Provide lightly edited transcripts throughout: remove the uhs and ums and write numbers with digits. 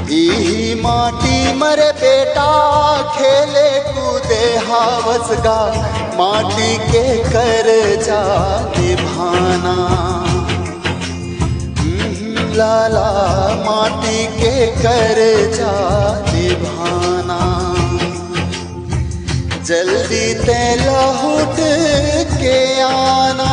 ई माटी मरे बेटा खेले कूदे हावसगा माटी के कर जा निभाना। लाला माटी के कर जा निभाना। जल्दी ते लौट के आना।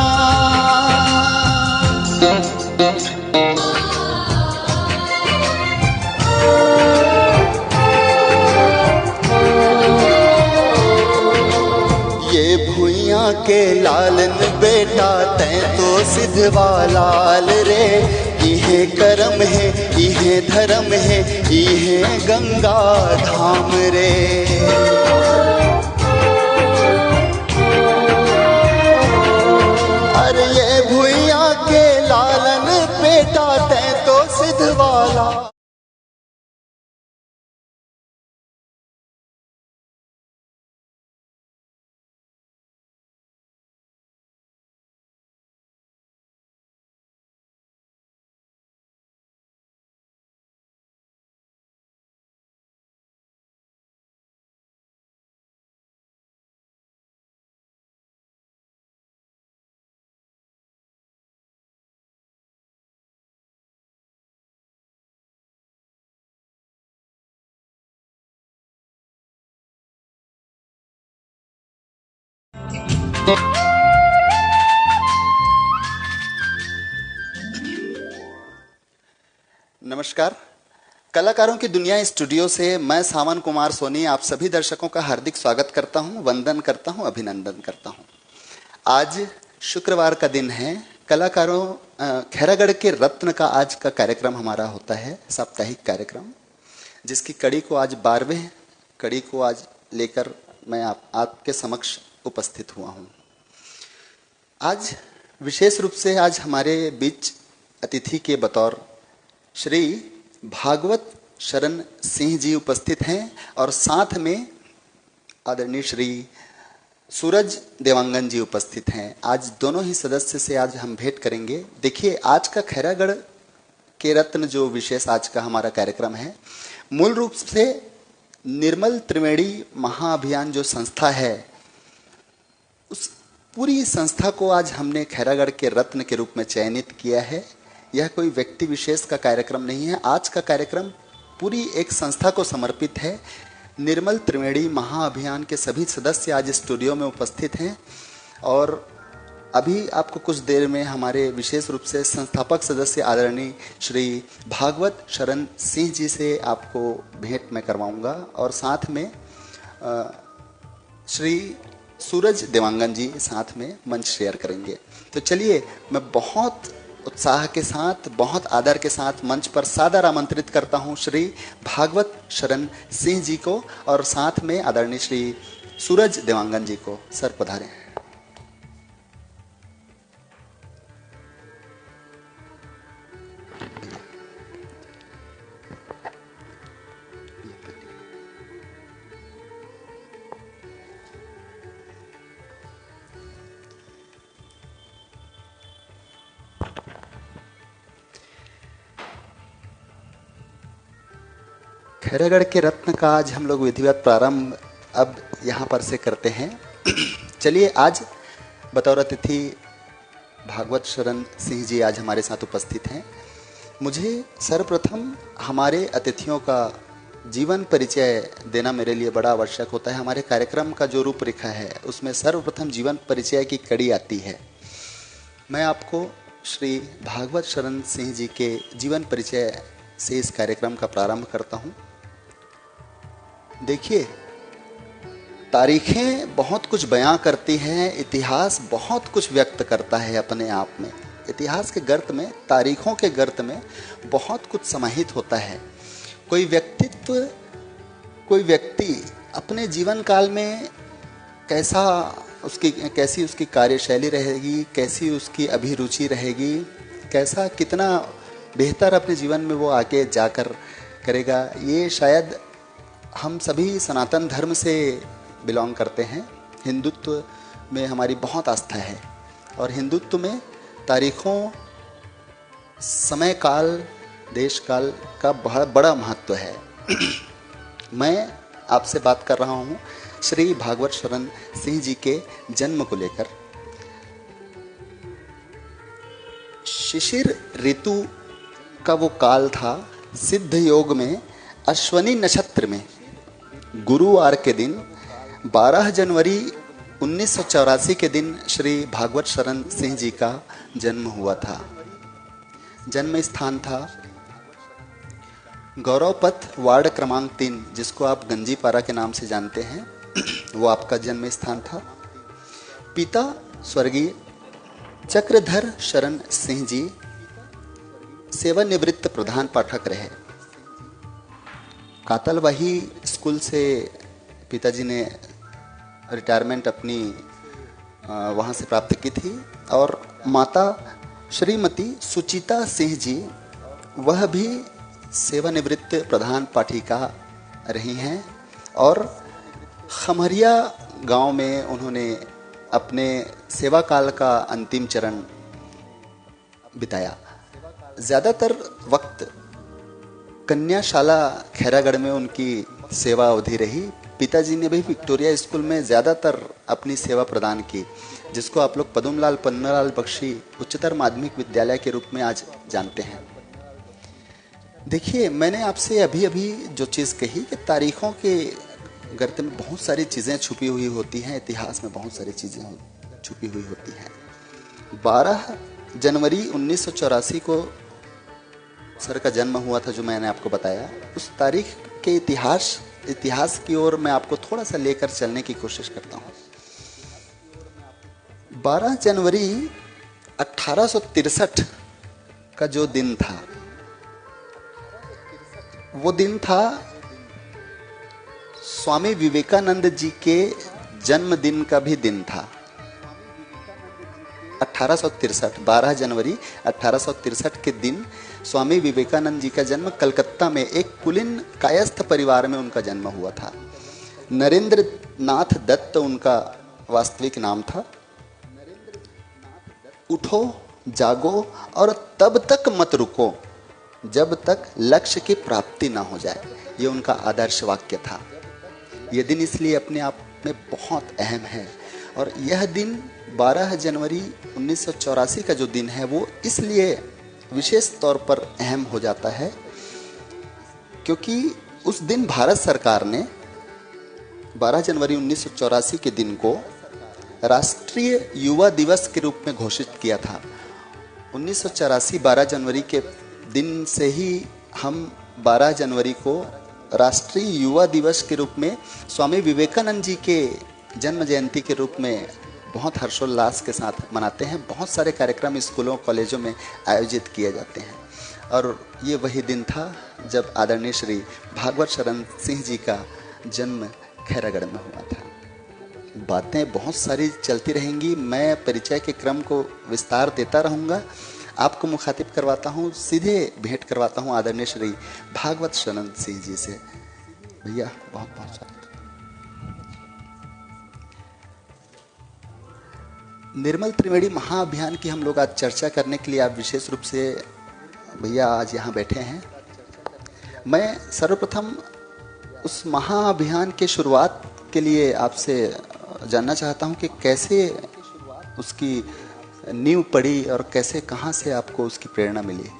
ये भुइया के लालन बेटा तै तो सिद्धवा लाल रे। इहे कर्म है इहे धर्म है इहे गंगा धाम रे। अरे ये भुइया के लालन बेटा तै तो सिद्धवाला। नमस्कार। कलाकारों की दुनिया स्टूडियो से मैं सावन कुमार सोनी आप सभी दर्शकों का हार्दिक स्वागत करता हूं, वंदन करता हूं, अभिनंदन करता हूं। आज शुक्रवार का दिन है। कलाकारों खैरागढ़ के रत्न का आज का कार्यक्रम हमारा होता है, साप्ताहिक कार्यक्रम, जिसकी कड़ी को आज 12वें कड़ी को आज लेकर मैं आपके समक्ष उपस्थित हुआ हूं। आज विशेष रूप से आज हमारे बीच अतिथि के बतौर श्री भागवत शरण सिंह जी उपस्थित हैं और साथ में आदरणीय श्री सूरज देवांगन जी उपस्थित हैं। आज दोनों ही सदस्य से आज हम भेंट करेंगे। देखिए, आज का खैरागढ़ के रत्न जो विशेष आज का हमारा कार्यक्रम है, मूल रूप से निर्मल त्रिवेणी महाअभियान जो संस्था है, उस पूरी संस्था को आज हमने खैरागढ़ के रत्न के रूप में चयनित किया है। यह कोई व्यक्ति विशेष का कार्यक्रम नहीं है। आज का कार्यक्रम पूरी एक संस्था को समर्पित है। निर्मल त्रिवेणी महाअभियान के सभी सदस्य आज स्टूडियो में उपस्थित हैं और अभी आपको कुछ देर में हमारे विशेष रूप से संस्थापक सदस्य आदरणीय श्री भागवत शरण सिंह जी से आपको भेंट मैं करवाऊंगा और साथ में श्री सूरज देवांगन जी साथ में मंच शेयर करेंगे। तो चलिए, मैं बहुत उत्साह के साथ, बहुत आदर के साथ मंच पर सादर आमंत्रित करता हूं श्री भागवत शरण सिंह जी को और साथ में आदरणीय श्री सूरज देवांगन जी को। सर पधारें। खैरागढ़ के रत्न का आज हम लोग विधिवत प्रारंभ अब यहाँ पर से करते हैं। चलिए, आज बतौर अतिथि भागवत शरण सिंह जी आज हमारे साथ उपस्थित हैं। मुझे सर्वप्रथम हमारे अतिथियों का जीवन परिचय देना मेरे लिए बड़ा आवश्यक होता है। हमारे कार्यक्रम का जो रूपरेखा है उसमें सर्वप्रथम जीवन परिचय की कड़ी आती है। मैं आपको श्री भागवत शरण सिंह जी के जीवन परिचय से इस कार्यक्रम का प्रारंभ करता हूँ। देखिए, तारीखें बहुत कुछ बयां करती हैं, इतिहास बहुत कुछ व्यक्त करता है अपने आप में। इतिहास के गर्त में, तारीखों के गर्त में बहुत कुछ समाहित होता है। कोई व्यक्तित्व, कोई व्यक्ति अपने जीवन काल में कैसी उसकी कार्यशैली रहेगी, कैसी उसकी अभिरुचि रहेगी, कैसा कितना बेहतर अपने जीवन में वो आगे जाकर करेगा, ये शायद हम सभी सनातन धर्म से बिलोंग करते हैं। हिंदुत्व में हमारी बहुत आस्था है और हिंदुत्व में तारीखों, समय काल, देश काल का बहुत बड़ा महत्व है। मैं आपसे बात कर रहा हूँ श्री भागवत शरण सिंह जी के जन्म को लेकर। शिशिर ऋतु का वो काल था, सिद्ध योग में अश्वनी नक्षत्र में गुरुवार के दिन 12 जनवरी 1984 के दिन श्री भागवत शरण सिंह जी का जन्म हुआ था। जन्म स्थान था गौरव पथ वार्ड क्रमांक 3, जिसको आप गंजीपारा के नाम से जानते हैं, वो आपका जन्म स्थान था। पिता स्वर्गीय चक्रधर शरण सिंह जी सेवानिवृत्त प्रधान पाठक रहे। कातलवाही स्कूल से पिताजी ने रिटायरमेंट अपनी वहाँ से प्राप्त की थी, और माता श्रीमती सुचिता सिंह जी वह भी सेवानिवृत्त प्रधान पाठिका रही हैं, और खमरिया गांव में उन्होंने अपने सेवा काल का अंतिम चरण बिताया। ज़्यादातर वक्त कन्याशाला खैरागढ़ में उनकी सेवा अवधि रही। पिताजी ने भी विक्टोरिया स्कूल में ज़्यादातर अपनी सेवा प्रदान की, जिसको आप लोग पद्मलाल पन्नालाल बख्शी उच्चतर माध्यमिक विद्यालय के रूप में आज जानते हैं। देखिए, मैंने आपसे अभी अभी जो चीज़ कही कि तारीखों के गर्त में बहुत सारी चीज़ें छुपी हुई होती हैं, इतिहास में बहुत सारी चीज़ें छुपी हुई होती हैं। 12 जनवरी 1984 को सर का जन्म हुआ था, जो मैंने आपको बताया। उस तारीख के इतिहास की ओर मैं आपको थोड़ा सा लेकर चलने की कोशिश करता हूँ। 12 जनवरी 1863 का जो दिन था, वो दिन था स्वामी विवेकानंद जी के जन्मदिन का भी दिन था। 1863 12 जनवरी 1863 के दिन स्वामी विवेकानंद जी का जन्म कलकत्ता में एक कुलीन कायस्थ परिवार में उनका जन्म हुआ था। नरेंद्र नाथ दत्त उनका वास्तविक नाम था। उठो, जागो और तब तक मत रुको जब तक लक्ष्य की प्राप्ति ना हो जाए, ये उनका आदर्श वाक्य था। यह दिन इसलिए अपने आप में बहुत अहम है, और यह दिन 12 जनवरी 1984 का जो दिन है वो इसलिए विशेष तौर पर अहम हो जाता है क्योंकि उस दिन भारत सरकार ने 12 जनवरी 1984 के दिन को राष्ट्रीय युवा दिवस के रूप में घोषित किया था। 1984 12 जनवरी के दिन से ही हम 12 जनवरी को राष्ट्रीय युवा दिवस के रूप में स्वामी विवेकानंद जी के जन्म जयंती के रूप में बहुत हर्षोल्लास के साथ मनाते हैं। बहुत सारे कार्यक्रम स्कूलों कॉलेजों में आयोजित किए जाते हैं, और ये वही दिन था जब आदरणीय श्री भागवत शरण सिंह जी का जन्म खैरागढ़ में हुआ था। बातें बहुत सारी चलती रहेंगी, मैं परिचय के क्रम को विस्तार देता रहूँगा। आपको मुखातिब करवाता हूँ, सीधे भेंट करवाता हूँ आदरणीय श्री भागवत शरण सिंह जी से। भैया बहुत बहुत स्वागत। निर्मल त्रिवेणी महाअभियान की हम लोग आज चर्चा करने के लिए आप विशेष रूप से भैया आज यहाँ बैठे हैं। मैं सर्वप्रथम उस महाअभियान के शुरुआत के लिए आपसे जानना चाहता हूँ कि कैसे उसकी नींव पड़ी और कैसे, कहाँ से आपको उसकी प्रेरणा मिली।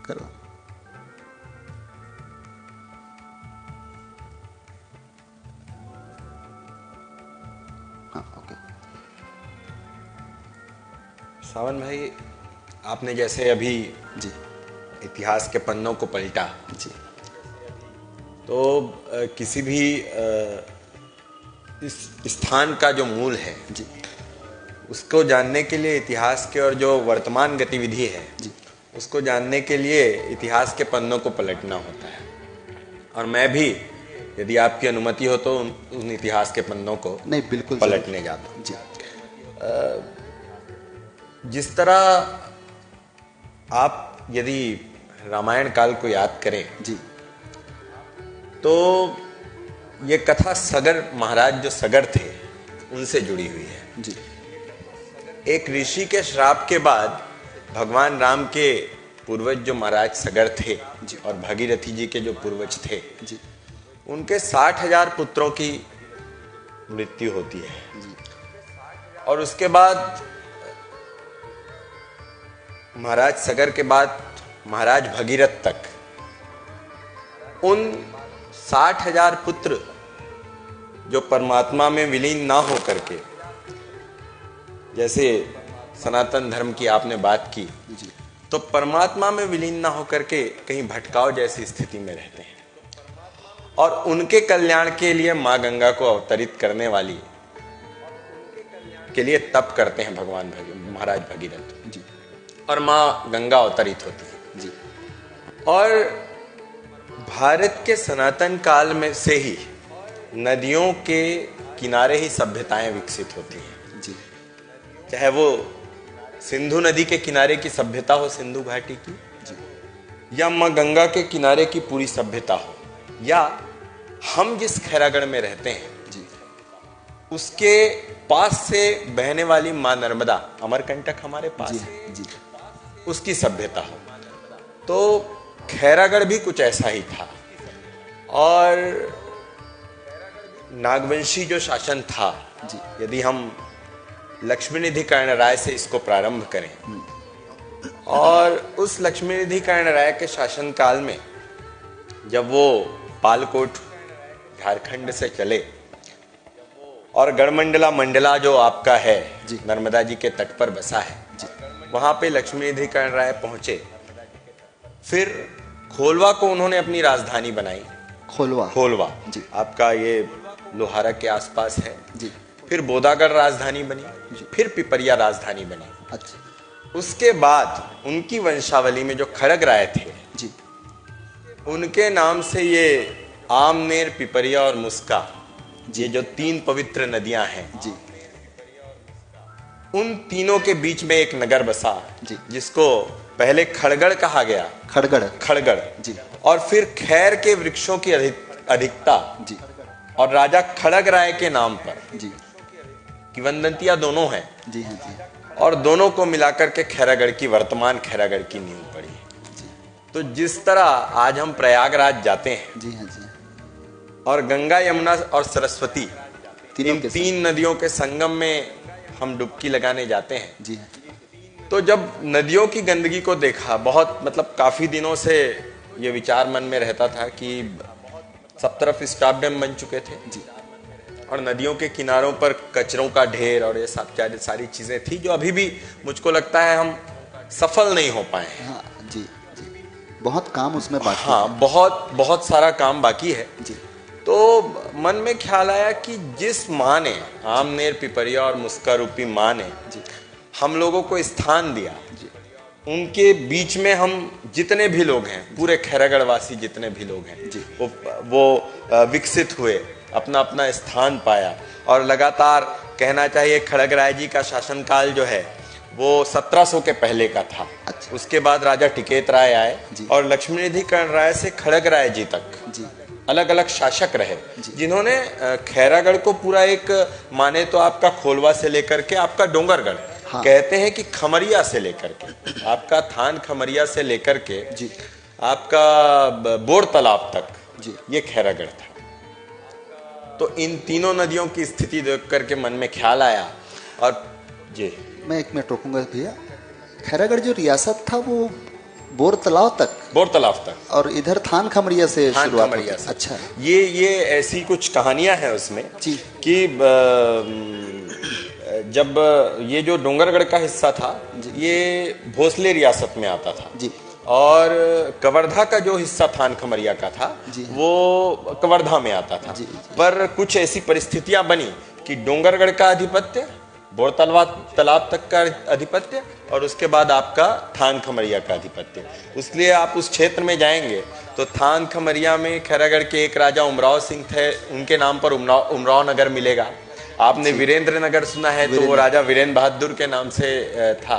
करो। हाँ, ओके। सावन भाई, आपने जैसे अभी जी इतिहास के पन्नों को पलटा जी, तो किसी भी इस स्थान का जो मूल है जी उसको जानने के लिए इतिहास के और जो वर्तमान गतिविधि है जी, उसको जानने के लिए इतिहास के पन्नों को पलटना होता है। और मैं भी, यदि आपकी अनुमति हो तो, उन इतिहास के पन्नों को नहीं बिल्कुल पलटने जाता हूँ। जी। जिस तरह आप यदि रामायण काल को याद करें जी तो ये कथा सगर महाराज जो सगर थे उनसे जुड़ी हुई है। जी एक ऋषि के श्राप के बाद भगवान राम के पूर्वज जो महाराज सगर थे और भागीरथी जी के जो पूर्वज थे जी, उनके 60,000 पुत्रों की मृत्यु होती है जी, और उसके बाद महाराज सगर के बाद महाराज भगीरथ तक उन 60,000 पुत्र जो परमात्मा में विलीन ना हो करके, जैसे सनातन धर्म की आपने बात की, तो परमात्मा में विलीन ना हो करके कहीं भटकाव जैसी स्थिति में रहते हैं और उनके कल्याण के लिए मां गंगा को अवतरित करने वाली के लिए तप करते हैं भगवान महाराज भगीरथ जी, और मां गंगा अवतरित होती है जी। और भारत के सनातन काल में से ही नदियों के किनारे ही सभ्यताएं विकसित होती हैं जी, चाहे वो सिंधु नदी के किनारे की सभ्यता हो, सिंधु घाटी की, या मां गंगा के किनारे की पूरी सभ्यता हो, या हम जिस खैरागढ़ में रहते हैं जी, उसके पास से बहने वाली मां नर्मदा, अमरकंटक हमारे पास जी, है, जी, उसकी सभ्यता हो। तो खैरागढ़ भी कुछ ऐसा ही था। और नागवंशी जो शासन था, यदि हम लक्ष्मीनिधि कर्ण राय से इसको प्रारंभ करें, और उस लक्ष्मीनिधि कर्ण राय के शासन काल में जब वो पालकोट झारखंड से चले और गढ़मंडला मंडला जो आपका है नर्मदा जी के तट पर बसा है, वहां पे लक्ष्मीनिधि कर्ण राय पहुंचे। फिर खोलवा को उन्होंने अपनी राजधानी बनाई। खोलवा जी, आपका ये लोहारा के आसपास है जी। फिर बोदागढ़ राजधानी बनी, फिर पिपरिया राजधानी बनी। अच्छा। उसके बाद उनकी वंशावली में जो खड़ग राय थे जी, उनके नाम से ये आमनेर, पिपरिया और मुस्का, ये जो 3 पवित्र नदियां हैं जी, उन तीनों के बीच में एक नगर बसा जी, जिसको पहले खड़गड़ कहा गया, खड़गड़ जी, और फिर खैर के वृक्षों की अधिकता जी, और राजा खड़ग राय के नाम पर जी, किंवदंतियां दोनों हैं जी, हाँ जी, और दोनों को मिलाकर के खैरागढ़ की, वर्तमान खैरागढ़ की नींव पड़ी। तो जिस तरह आज हम प्रयागराज जाते हैं, जी, हाँ जी, और गंगा, यमुना और सरस्वती इन के 3 नदियों के संगम में हम डुबकी लगाने जाते हैं, जी हाँ, तो जब नदियों की गंदगी को देखा, बहुत मतलब काफी दिनों से ये विचार मन में रहता था कि सब तरफ स्टॉप डैम बन चुके थे जी, और नदियों के किनारों पर कचरों का ढेर और ये सब सारी चीजें थी जो अभी भी मुझको लगता है हम सफल नहीं हो पाए हैं। हाँ जी, जी, बहुत काम उसमें बाकी है। हाँ, बहुत सारा काम बाकी है जी। तो मन में ख्याल आया कि जिस माँ ने, आमनेर, पिपरिया और मुस्का रूपी माँ ने हम लोगों को स्थान दिया, उनके बीच में हम जितने भी लोग हैं, पूरे खैरागढ़ वासी जितने भी लोग हैं, वो विकसित हुए, अपना अपना स्थान पाया। और लगातार कहना चाहिए खड़ग राय जी का शासनकाल जो है वो 1700 के पहले का था। अच्छा। उसके बाद राजा टिकेत राय आए और लक्ष्मीनिधि कर्ण राय से खड़ग राय जी तक अलग अलग शासक रहे, जिन्होंने खैरागढ़ को पूरा एक, माने तो आपका खोलवा से लेकर के आपका डोंगरगढ़, हाँ। कहते हैं कि खमरिया से लेकर के आपका थान खमरिया से लेकर के आपका बोर तालाब तक ये खैरागढ़ था। तो इन तीनों नदियों की स्थिति देख करके मन में ख्याल आया। और जी मैं 1 मिनट रोकूंगा भैया। खैरागढ़ जो रियासत था वो बोर तालाब तक और इधर थान खमरिया से शुरुआत होती है। अच्छा, ये ऐसी कुछ कहानियां हैं उसमें जी कि जब ये जो डोंगरगढ़ का हिस्सा था ये भोसले रियासत में आता था जी, और कवर्धा का जो हिस्सा थान खमरिया का था वो कवर्धा में आता था। पर कुछ ऐसी परिस्थितियां बनी कि डोंगरगढ़ का आधिपत्य, बोर तालाब तक का आधिपत्य और उसके बाद आपका थान खमरिया का आधिपत्य। इसलिए आप उस क्षेत्र में जाएंगे तो थान खमरिया में खैरागढ़ के एक राजा उमराव सिंह थे, उनके नाम पर उमराव नगर मिलेगा। आपने वीरेंद्र नगर सुना है तो वो राजा वीरेंद्र बहादुर के नाम से था।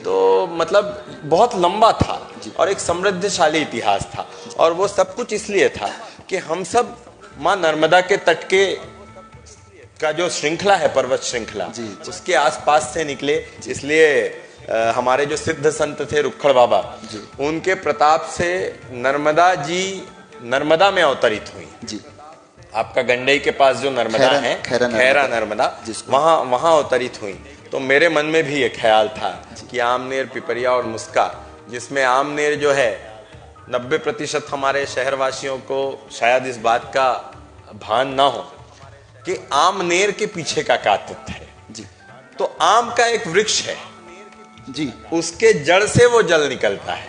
तो मतलब बहुत लंबा था और एक समृद्धशाली इतिहास था। और वो सब कुछ इसलिए था कि हम सब माँ नर्मदा के तट के का जो श्रृंखला है, पर्वत श्रृंखला, उसके आसपास से निकले। इसलिए हमारे जो सिद्ध संत थे रुक्खड़ बाबा, उनके प्रताप से नर्मदा जी नर्मदा में अवतरित हुई जी। आपका गंडई के पास जो नर्मदा है, खैरा नर्मदा, वहां अवतरित हुई। तो मेरे मन में भी ये ख्याल था कि आमनेर, पिपरिया और मुस्का, जिसमें आमनेर जो है 90% हमारे शहरवासियों को शायद इस बात का भान ना हो कि आमनेर के पीछे का तथ्य है जी। तो आम का एक वृक्ष है जी, उसके जड़ से वो जल निकलता है,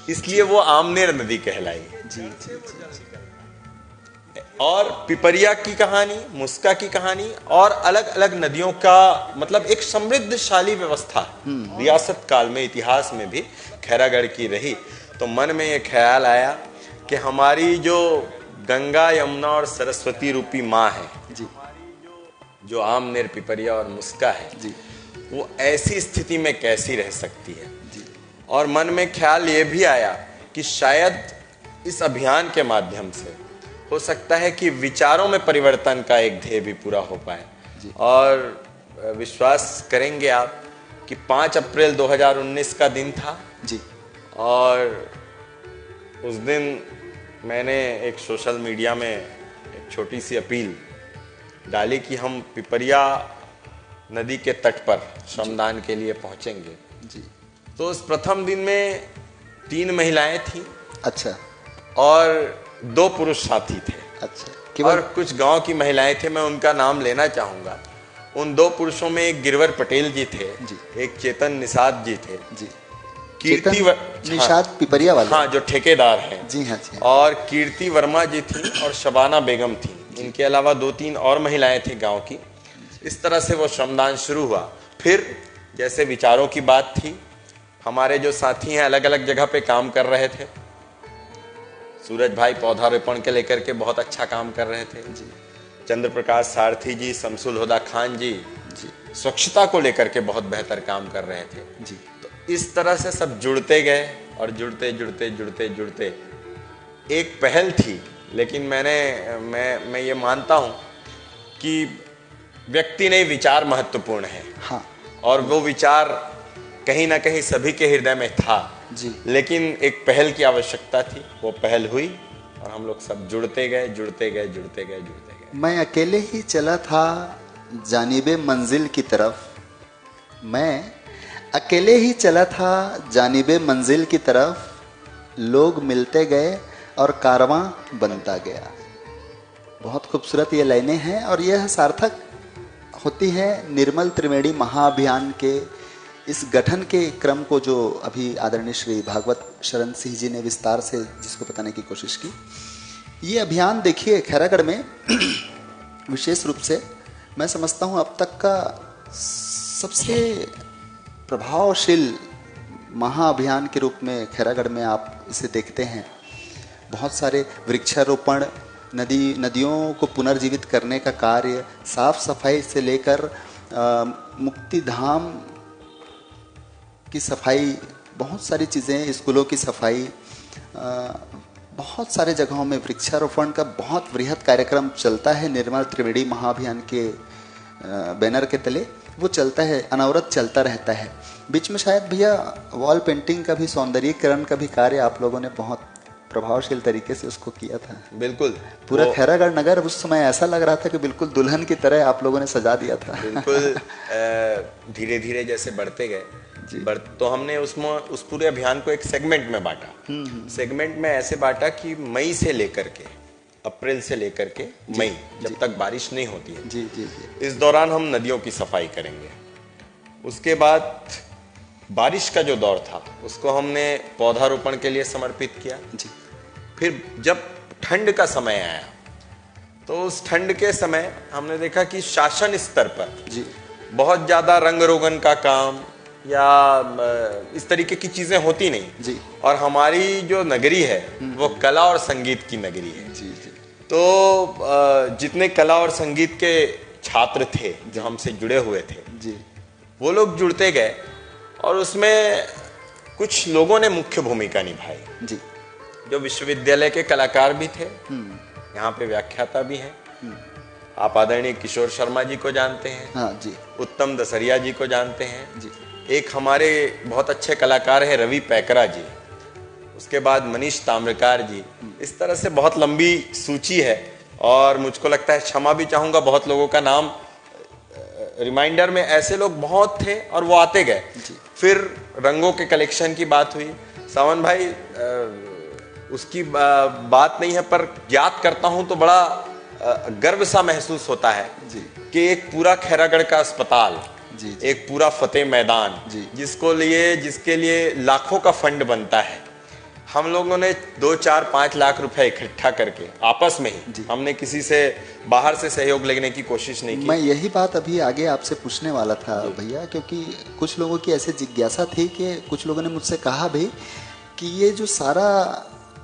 इसलिए वो आमनेर नदी कहलाई जी, जी, जी, जी। और पिपरिया की कहानी, मुस्का की कहानी और अलग अलग नदियों का मतलब एक समृद्धशाली व्यवस्था रियासत काल में, इतिहास में भी खैरागढ़ की रही। तो मन में ये ख्याल आया कि हमारी जो गंगा, यमुना और सरस्वती रूपी माँ है जी, जो आमनेर, पिपरिया और मुस्का है जी, वो ऐसी स्थिति में कैसी रह सकती है जी। और मन में ख्याल ये भी आया कि शायद इस अभियान के माध्यम से हो सकता है कि विचारों में परिवर्तन का एक ध्येय भी पूरा हो पाए। और विश्वास करेंगे आप कि 5 अप्रैल 2019 का दिन था जी। और उस दिन मैंने एक सोशल मीडिया में एक छोटी सी अपील डाली कि हम पिपरिया नदी के तट पर श्रमदान के लिए पहुंचेंगे जी। तो उस प्रथम दिन में 3 महिलाएं थी, अच्छा, और 2 पुरुष साथी थे, अच्छा, और कुछ गांव की महिलाएं थे। मैं उनका नाम लेना चाहूंगा। उन 2 पुरुषों में एक गिरवर पटेल जी थे जी, एक चेतन निषाद जी थे जी। कीर्ति निषाद पिपरिया वाले, हाँ, जो ठेकेदार हैं जी, हाँ जी। और कीर्ति वर्मा जी थी और शबाना बेगम थी। इनके अलावा 2-3 और महिलाएं थी गांव की। इस तरह से वो श्रमदान शुरू हुआ। फिर जैसे विचारों की बात थी, हमारे जो साथी हैं अलग अलग जगह पे काम कर रहे थे। सूरज भाई पौधारोपण के लेकर के बहुत अच्छा काम कर रहे थे जी। चंद्र प्रकाश सारथी जी, शमसुल हुदा खान जी स्वच्छता को लेकर के बहुत बेहतर काम कर रहे थे जी। तो इस तरह से सब जुड़ते गए और जुड़ते जुड़ते जुड़ते जुड़ते एक पहल थी। लेकिन मैं ये मानता हूं कि व्यक्ति नहीं, विचार महत्वपूर्ण है, हाँ। और वो विचार कहीं ना कहीं सभी के हृदय में था जी। लेकिन एक पहल की आवश्यकता थी, वो पहल हुई और हम लोग सब जुड़ते गए जुड़ते गए जुड़ते गए जुड़ते गए। मैं अकेले ही चला था जानिबे मंजिल की तरफ, मैं अकेले ही चला था जानिबे मंजिल की तरफ, लोग मिलते गए और कारवां बनता गया। बहुत खूबसूरत ये लाइनें हैं और यह सार्थक होती है निर्मल त्रिवेणी महाअभियान के इस गठन के क्रम को, जो अभी आदरणीय श्री भागवत शरण सिंह जी ने विस्तार से जिसको बताने की कोशिश की। ये अभियान देखिए खैरागढ़ में विशेष रूप से मैं समझता हूँ अब तक का सबसे प्रभावशील महाअभियान के रूप में खैरागढ़ में आप इसे देखते हैं। बहुत सारे वृक्षारोपण, नदियों को पुनर्जीवित करने का कार्य, साफ सफाई से लेकर मुक्ति धाम की सफाई, बहुत सारी चीज़ें, स्कूलों की सफाई, बहुत सारे जगहों में वृक्षारोपण का बहुत वृहद कार्यक्रम चलता है। निर्मल त्रिवेणी महाअभियान के बैनर के तले वो चलता है, अनवरत चलता रहता है। बीच में शायद भैया वॉल पेंटिंग का भी, सौंदर्यीकरण का भी कार्य आप लोगों ने बहुत प्रभावशील तरीके से उसको किया था। बिल्कुल, पूरा खैरागढ़ नगर उस समय ऐसा लग रहा था कि बिल्कुल दुल्हन की तरह आप लोगों ने सजा दिया था। बिल्कुल। धीरे धीरे जैसे बढ़ते गए तो हमने उस पूरे अभियान को एक सेगमेंट में बांटा। सेगमेंट में ऐसे बांटा कि मई से लेकर के अप्रैल से लेकर के मई, जब तक बारिश नहीं होती है जी, जी, जी। इस दौरान हम नदियों की सफाई करेंगे। उसके बाद बारिश का जो दौर था उसको हमने पौधारोपण के लिए समर्पित किया जी। फिर जब ठंड का समय आया तो उस ठंड के समय हमने देखा कि शासन स्तर पर जी बहुत ज्यादा रंग रोगन का काम या इस तरीके की चीजें होती नहीं जी। और हमारी जो नगरी है वो कला और संगीत की नगरी है जी, जी। तो जितने कला और संगीत के छात्र थे जो हमसे जुड़े हुए थे जी, वो लोग जुड़ते गए और उसमें कुछ लोगों ने मुख्य भूमिका निभाई जी। जो विश्वविद्यालय के कलाकार भी थे, यहाँ पे व्याख्याता भी हैं, आप आदरणीय किशोर शर्मा जी को जानते हैं। हाँ जी। उत्तम दसरिया जी को जानते हैं जी। एक हमारे बहुत अच्छे कलाकार हैं रवि पैकरा जी, उसके बाद मनीष ताम्रकार जी। इस तरह से बहुत लंबी सूची है और मुझको लगता है, क्षमा भी चाहूंगा, बहुत लोगों का नाम रिमाइंडर में, ऐसे लोग बहुत थे और वो आते गए। फिर रंगों के कलेक्शन की बात हुई, सावन भाई उसकी बात नहीं है, पर याद करता हूं तो बड़ा गर्व सा महसूस होता है जी। कि एक पूरा खैरागढ़ का अस्पताल, जी। एक पूरा फतेह मैदान, जिसके लिए लाखों का फंड बनता है, हम लोगों ने 2, 4, 5 लाख रुपए इकट्ठा करके आपस में ही, हमने किसी से बाहर से सहयोग लेने की कोशिश नहीं की। मैं यही बात अभी आगे आपसे पूछने वाला था भैया, क्योंकि कुछ लोगों की ऐसे जिज्ञासा थी कि कुछ लोगों ने मुझसे कहा भी कि ये जो सारा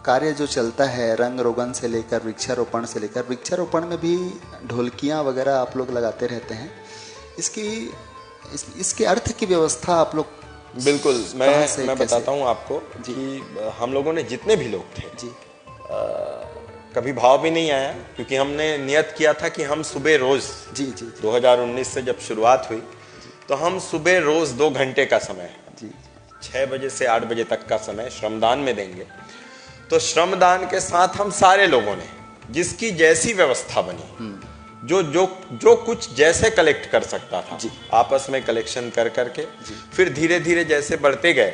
कार्य जो चलता है, रंग रोगन से लेकर वृक्षारोपण से लेकर, वृक्षारोपण में भी ढोलकियां वगैरह आप लोग लगाते रहते हैं, इसके अर्थ की व्यवस्था आप लोग बिल्कुल मैं बताता हूँ आपको कि हम लोगों ने जितने भी लोग थे जी, कभी भाव भी नहीं आया, क्योंकि हमने नियत किया था कि हम सुबह रोज जी जी 2019 से जब शुरुआत हुई तो हम सुबह रोज 2 घंटे का समय जी 6 बजे से 8 बजे तक का समय श्रमदान में देंगे। तो श्रमदान के साथ हम सारे लोगों ने जिसकी जैसी व्यवस्था बनी, जो कुछ जैसे कलेक्ट कर सकता था, आपस में कलेक्शन कर करके फिर धीरे धीरे जैसे बढ़ते गए,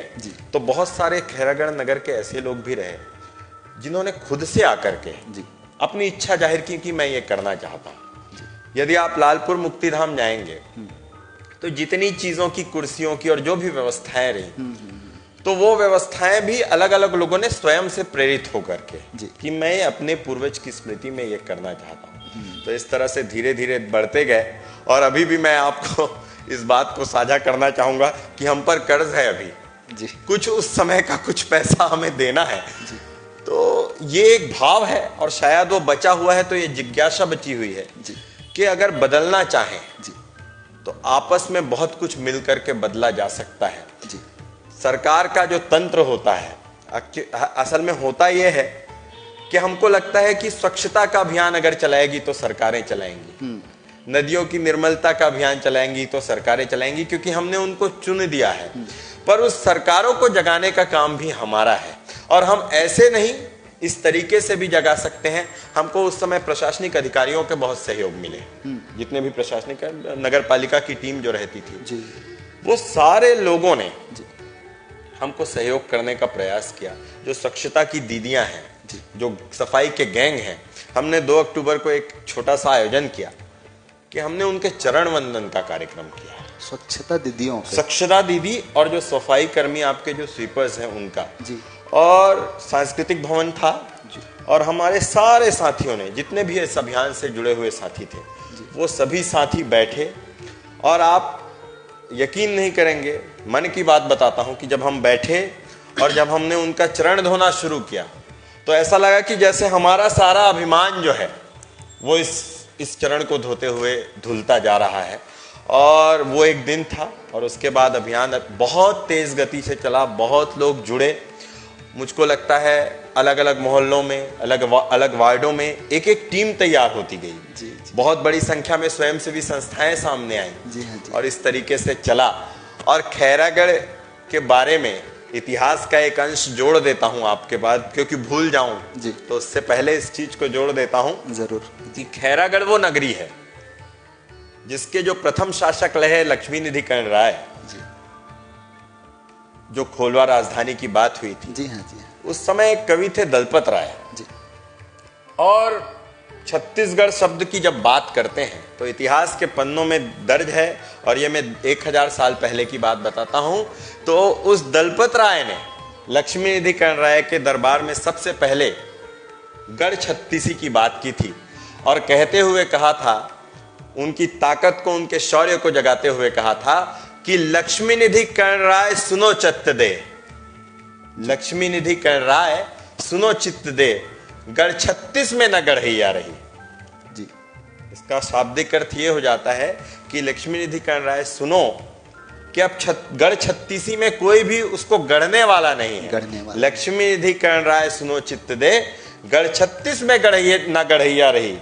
तो बहुत सारे खैरागढ़ नगर के ऐसे लोग भी रहे जिन्होंने खुद से आकर के अपनी इच्छा जाहिर की कि मैं ये करना चाहता हूं। यदि आप लालपुर मुक्तिधाम जाएंगे तो जितनी चीजों की, कुर्सियों की और जो भी व्यवस्थाएं रही, तो वो व्यवस्थाएं भी अलग अलग लोगों ने स्वयं से प्रेरित होकर के कि मैं अपने पूर्वज की स्मृति में ये करना चाहता हूं। तो इस तरह से धीरे धीरे बढ़ते गए और अभी भी मैं आपको इस बात को साझा करना चाहूंगा कि हम पर कर्ज है अभी जी, कुछ उस समय का कुछ पैसा हमें देना है जी। तो ये एक भाव है और शायद वो बचा हुआ है, तो ये जिज्ञासा बची हुई है जी कि अगर बदलना चाहें जी तो आपस में बहुत कुछ मिलकर के बदला जा सकता है जी। सरकार का जो तंत्र होता है, असल में होता यह है कि हमको लगता है कि स्वच्छता का अभियान अगर चलाएगी तो सरकारें चलाएंगी, नदियों की निर्मलता का अभियान चलाएंगी तो सरकारें चलाएंगी, क्योंकि हमने उनको चुन दिया है। पर उस सरकारों को जगाने का काम भी हमारा है और हम ऐसे नहीं, इस तरीके से भी जगा सकते हैं। हमको उस समय प्रशासनिक अधिकारियों के बहुत सहयोग मिले, जितने भी प्रशासनिक नगर पालिका की टीम जो रहती थी जी, वो सारे लोगों ने हमको सहयोग करने का प्रयास किया। जो स्वच्छता की दीदियां हैं, जो सफाई के गैंग हैं, हमने 2 अक्टूबर को एक छोटा सा आयोजन किया कि हमने उनके चरण वंदन का कार्यक्रम किया। स्वच्छता दीदियों, स्वच्छता दीदी और जो सफाई कर्मी आपके जो स्वीपर्स हैं उनका जी। और सांस्कृतिक भवन था जी। और हमारे सारे साथियों ने, जितने भी इस अभियान से जुड़े हुए साथी थे, वो सभी साथी बैठे और आप यकीन नहीं करेंगे, मन की बात बताता हूं कि जब हम बैठे और जब हमने उनका चरण धोना शुरू किया तो ऐसा लगा कि जैसे हमारा सारा अभिमान जो है वो इस चरण को धोते हुए धुलता जा रहा है। और वो एक दिन था और उसके बाद अभियान बहुत तेज गति से चला, बहुत लोग जुड़े। मुझको लगता है अलग अलग मोहल्लों में, अलग वार्डों में एक एक टीम तैयार होती गई जी, जी। बहुत बड़ी संख्या में स्वयंसेवी संस्थाएं सामने आई जी, जी। और इस तरीके से चला। और खैरागढ़ के बारे में इतिहास का एक अंश जोड़ देता हूं आपके बाद, क्योंकि भूल जाऊं जी, तो उससे पहले इस चीज को जोड़ देता हूं जरूर कि खैरागढ़ वो नगरी है जिसके जो प्रथम शासक रहे लक्ष्मी निधि कर्ण राय जी, जो खोलवा राजधानी की बात हुई थी जी हाँ जी हाँ। उस समय एक कवि थे दलपत राय जी। और छत्तीसगढ़ शब्द की जब बात करते हैं तो इतिहास के पन्नों में दर्ज है, और ये मैं 1000 साल पहले की बात बताता हूं। तो उस दलपत राय ने लक्ष्मी निधि कर्ण राय के दरबार में सबसे पहले गढ़ छत्तीसी की बात की थी और कहते हुए कहा था, उनकी ताकत को, उनके शौर्य को जगाते हुए कहा था कि लक्ष्मी निधि कर्ण राय सुनो चित्त दे, लक्ष्मी निधि कर्ण राय सुनो चित्त दे, गढ़ 36 में न गढ़ैया रही जी। इसका शाब्दिक अर्थ ये हो जाता है कि लक्ष्मी निधि कर्ण राय सुनो कि अब गढ़ 36 में कोई भी उसको गढ़ने वाला नहीं है। लक्ष्मी निधि कर्ण राय सुनो चित्त दे, गढ़ 36 में न गढ़ैया रही।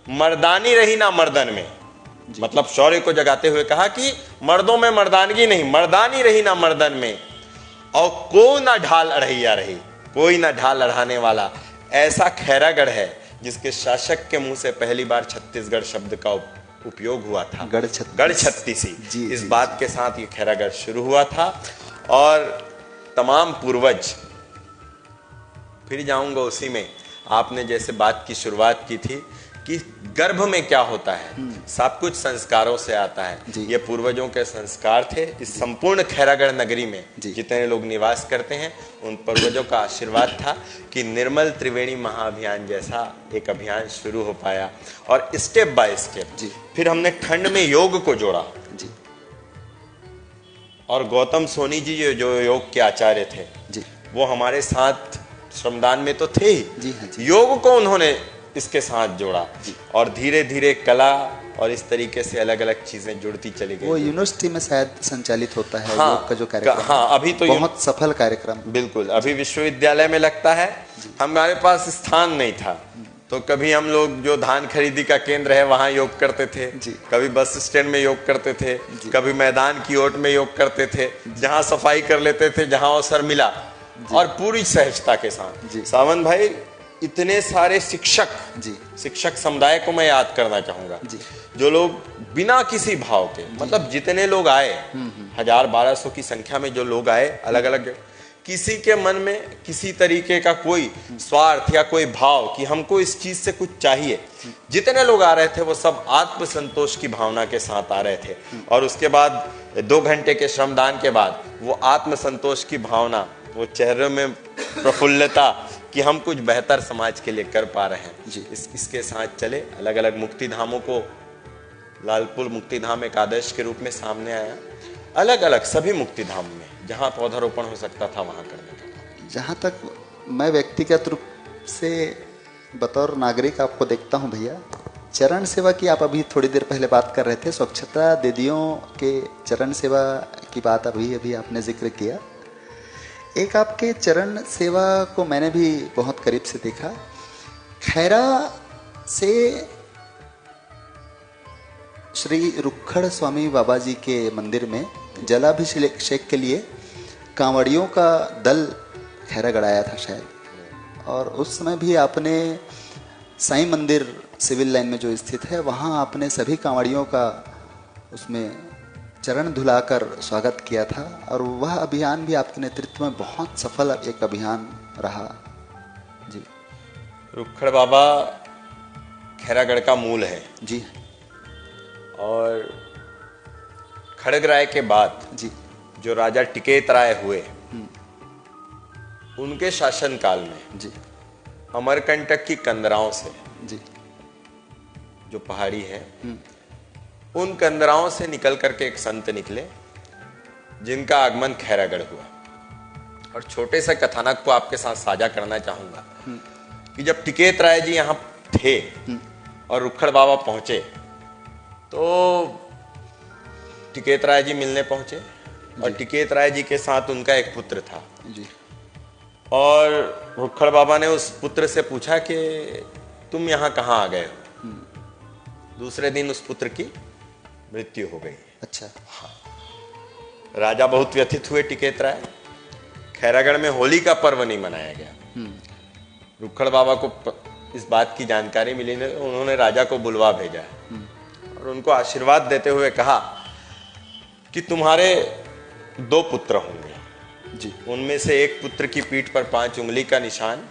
मर्दानी रही ना मर्दन में, मतलब शौर्य को जगाते हुए कहा कि मर्दों में मर्दानगी नहीं, मर्दानी रही ना मर्दन में, और कोई ना ढाल अड़हिया रही, कोई ना ढाल अड़ाने वाला। ऐसा खैरागढ़ है जिसके शासक के मुंह से पहली बार छत्तीसगढ़ शब्द का उपयोग हुआ था, गढ़ छत्तीसी। इस बात के साथ ये खैरागढ़ शुरू हुआ था। और तमाम पूर्वज, फिर जाऊंगा उसी में, आपने जैसे बात की शुरुआत की थी कि गर्भ में क्या होता है, सब कुछ संस्कारों से आता है। ये पूर्वजों के संस्कार थे। इस संपूर्ण खैरागढ़ नगरी में जितने लोग निवास करते हैं, उन पूर्वजों का आशीर्वाद था कि निर्मल त्रिवेणी महाअभियान जैसा एक अभियान शुरू हो पाया। और स्टेप बाय स्टेप फिर हमने खंड में योग को जोड़ा। और गौतम सोनी जी जो योग के आचार्य थे, वो हमारे साथ श्रमदान में तो थे ही, योग को उन्होंने इसके साथ जोड़ा। और धीरे धीरे कला और इस तरीके से अलग अलग चीजें जुड़ती चली गई। वो यूनिवर्सिटी में शायद संचालित होता है योग का जो कार्यक्रम। हाँ, अभी तो बहुत सफल कार्यक्रम। बिल्कुल, अभी विश्वविद्यालय में लगता है। हमारे पास स्थान नहीं था, तो कभी हम लोग जो धान खरीदी का केंद्र है वहां योग करते थे, कभी बस स्टैंड में योग करते थे, कभी मैदान की ओट में योग करते थे, जहां सफाई कर लेते थे जहां अवसर मिला, और पूरी सहजता के साथ। सावंत भाई, इतने सारे शिक्षक समुदाय को मैं याद करना चाहूंगा, जो लोग बिना किसी भाव के, मतलब जितने लोग आए, 1000-1200 की संख्या में जो लोग आए, अलग अलग, किसी के मन में किसी तरीके का कोई स्वार्थ या कोई भाव कि हमको इस चीज से कुछ चाहिए। जितने लोग आ रहे थे वो सब आत्मसंतोष की भावना के साथ आ रहे थे। और उसके बाद 2 घंटे के श्रमदान के बाद वो आत्मसंतोष की भावना, वो चेहरे में प्रफुल्लता कि हम कुछ बेहतर समाज के लिए कर पा रहे हैं, इसके साथ चले। अलग अलग मुक्ति धामों को, लालपुर मुक्ति धाम एक आदर्श के रूप में सामने आया। अलग अलग सभी मुक्ति धाम में जहां पौधारोपण हो सकता था वहां करने का। जहां तक मैं व्यक्तिगत रूप से बतौर नागरिक आपको देखता हूं भैया, चरण सेवा की आप अभी थोड़ी देर पहले बात कर रहे थे, स्वच्छता दीदियों के चरण सेवा की बात अभी आपने जिक्र किया। एक आपके चरण सेवा को मैंने भी बहुत करीब से देखा। खैरा से श्री रुक्खड़ स्वामी बाबा जी के मंदिर में जलाभिषेक के लिए कांवड़ियों का दल खैरागढ़ आया था शायद, और उस समय भी आपने साईं मंदिर सिविल लाइन में जो स्थित है वहाँ आपने सभी कांवड़ियों का उसमें चरण धुलाकर स्वागत किया था। और वह अभियान भी आपके नेतृत्व में बहुत सफल एक अभियान रहा। जी, रुक्खड़ बाबा खैरागढ़ का मूल है जी, और खड़गराय के बाद जी जो राजा टिकैत राय हुए, उनके शासन काल में जी अमरकंटक की कंदराओं से जी जो पहाड़ी है, उन कंदराओं से निकल करके एक संत निकले जिनका आगमन खैरागढ़ हुआ। और छोटे से कथानक को आपके साथ साझा करना चाहूंगा कि जब टिकैत राय जी यहाँ थे और रुक्खड़ बाबा पहुंचे, तो टिकैत राय जी मिलने पहुंचे, और टिकैत राय जी के साथ उनका एक पुत्र था जी। और रुक्खड़ बाबा ने उस पुत्र से पूछा कि तुम यहाँ कहाँ आ गए हो। दूसरे दिन उस पुत्र की मृत्यु हो गई। अच्छा। हाँ, राजा बहुत व्यथित हुए टिकैत राय। खैरागढ़ में होली का पर्व नहीं मनाया गया। रुक्खड़ बाबा को इस बात की जानकारी मिली, उन्होंने राजा को बुलवा भेजा और उनको आशीर्वाद देते हुए कहा कि तुम्हारे 2 पुत्र होंगे जी। उनमें से एक पुत्र की पीठ पर 5 उंगली का निशान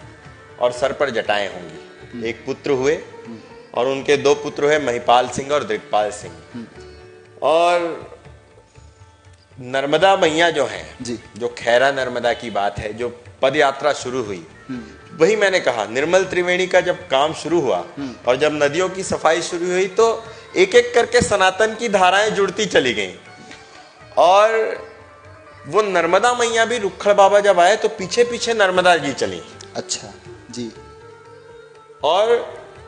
और सर पर जटाएं होंगी। एक पुत्र हुए और उनके 2 पुत्र हुए, महिपाल सिंह और दिग्पाल सिंह। और नर्मदा मैया जो है जी, जो खैरा नर्मदा की बात है, जो पद यात्रा शुरू हुई, वही मैंने कहा निर्मल त्रिवेणी का जब काम शुरू हुआ और जब नदियों की सफाई शुरू हुई, तो एक एक करके सनातन की धाराएं जुड़ती चली गईं। और वो नर्मदा मैया भी रुक्खड़ बाबा जब आए तो पीछे पीछे नर्मदा जी चली। अच्छा जी। और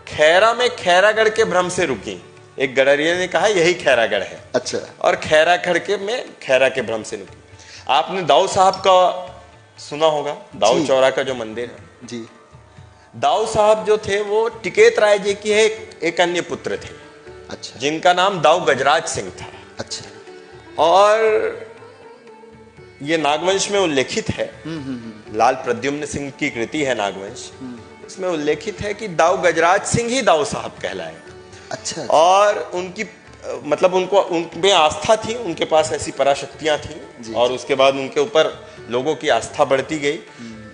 खैरा में खैरागढ़ के भ्रम से रुकी। एक गडरिया ने कहा यही खैरागढ़ है। अच्छा। और खैरागढ़ के में खैरा के भ्रम से रुकी। आपने दाऊ साहब का सुना होगा, दाऊ चौरा का जो मंदिर है जी। दाऊ साहब जो थे वो टिकैत राय जी की एक अन्य पुत्र थे। अच्छा। जिनका नाम दाऊ गजराज सिंह था। अच्छा। और ये नागवंश में उल्लेखित है, लाल प्रद्युम्न सिंह की कृति है नागवंश, उसमें उल्लेखित है कि दाऊ गजराज सिंह ही दाऊ साहब कहलाए। अच्छा। और उनकी मतलब उनको उनमें आस्था थी, उनके पास ऐसी पराशक्तियां थी और उसके बाद उनके ऊपर लोगों की आस्था बढ़ती गई।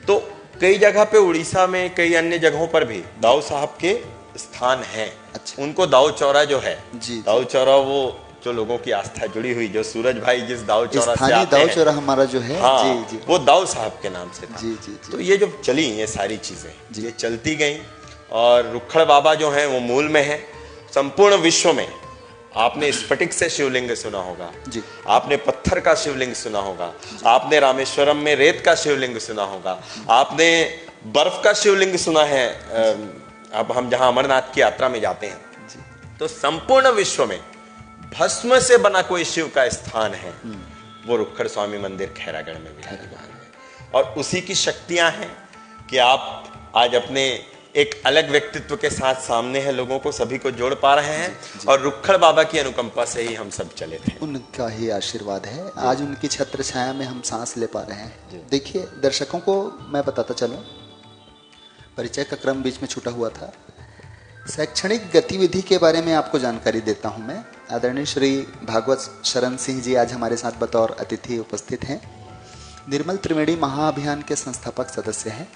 तो कई जगह पे उड़ीसा में, कई अन्य जगहों पर भी दाऊ साहब के स्थान हैं। अच्छा। उनको दाऊ चौरा जो है, दाऊ जी। चौरा वो जो लोगों की आस्था जुड़ी हुई, जो सूरज भाई जिस दाऊ चौरा से आते दाऊ हैं, चौरा हमारा जो है, हाँ, जी। वो दाऊ साहब के नाम से था। जी। तो ये जो चली, ये सारी चीजें ये चलती गई। और रुखड़ बाबा जो हैं वो मूल में है। संपूर्ण विश्व में आपने स्फटिक से शिवलिंग सुना होगा जी। आपने पत्थर का शिवलिंग सुना होगा, आपने रामेश्वरम में रेत का शिवलिंग सुना होगा, आपने बर्फ का शिवलिंग सुना है। अब हम जहां अमरनाथ की यात्रा में जाते हैं तो संपूर्ण विश्व में भस्म से बना कोई शिव का स्थान है, वो रुखड़ स्वामी मंदिर खैरागढ़ में विराजमान है। और उसी की शक्तियां हैं कि आप आज अपने एक अलग व्यक्तित्व के साथ सामने हैं, लोगों को सभी को जोड़ पा रहे हैं। और रुखड़ बाबा की अनुकंपा से ही हम सब चले थे। उनका ही आशीर्वाद है, आज उनकी छत्र छाया में हम सांस ले पा रहे हैं। देखिए दर्शकों को मैं बताता चलूं, परिचय का क्रम बीच में छूटा हुआ था। शैक्षणिक गतिविधि के बारे में आपको जानकारी देता हूं मैं। आदरणीय श्री भागवत शरण सिंह जी आज हमारे साथ बतौर अतिथि उपस्थित हैं। निर्मल त्रिवेणी महाअभियान के संस्थापक सदस्य हैं।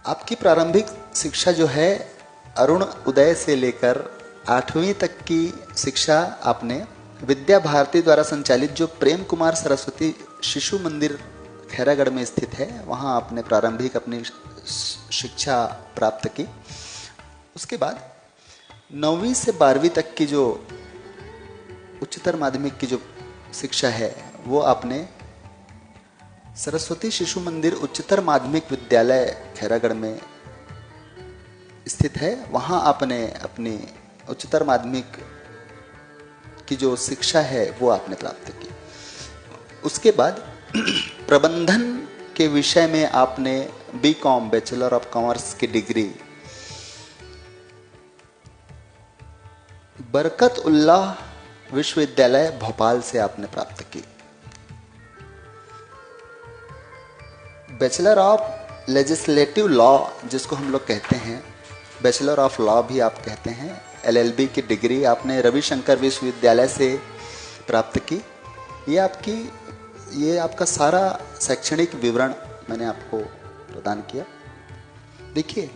आपकी प्रारंभिक शिक्षा जो है अरुण उदय से लेकर 8वीं तक की शिक्षा आपने विद्या भारती द्वारा संचालित जो प्रेम कुमार सरस्वती शिशु मंदिर खैरागढ़ में स्थित है, वहां आपने प्रारंभिक अपनी शिक्षा प्राप्त की। उसके बाद 9वीं से 12वीं तक की जो उच्चतर माध्यमिक की जो शिक्षा है वो आपने सरस्वती शिशु मंदिर उच्चतर माध्यमिक विद्यालय खैरागढ़ में स्थित है, वहां आपने अपनी उच्चतर माध्यमिक की जो शिक्षा है वो आपने प्राप्त की। उसके बाद प्रबंधन के विषय में आपने बीकॉम बैचलर ऑफ कॉमर्स की डिग्री बरकत उल्लाह विश्वविद्यालय भोपाल से आपने प्राप्त की। बैचलर ऑफ लेजिस्लेटिव लॉ जिसको हम लोग कहते हैं, बैचलर ऑफ लॉ भी आप कहते हैं, LLB की डिग्री आपने रविशंकर विश्वविद्यालय से प्राप्त की। ये आपका सारा शैक्षणिक विवरण मैंने आपको प्रदान किया। देखिए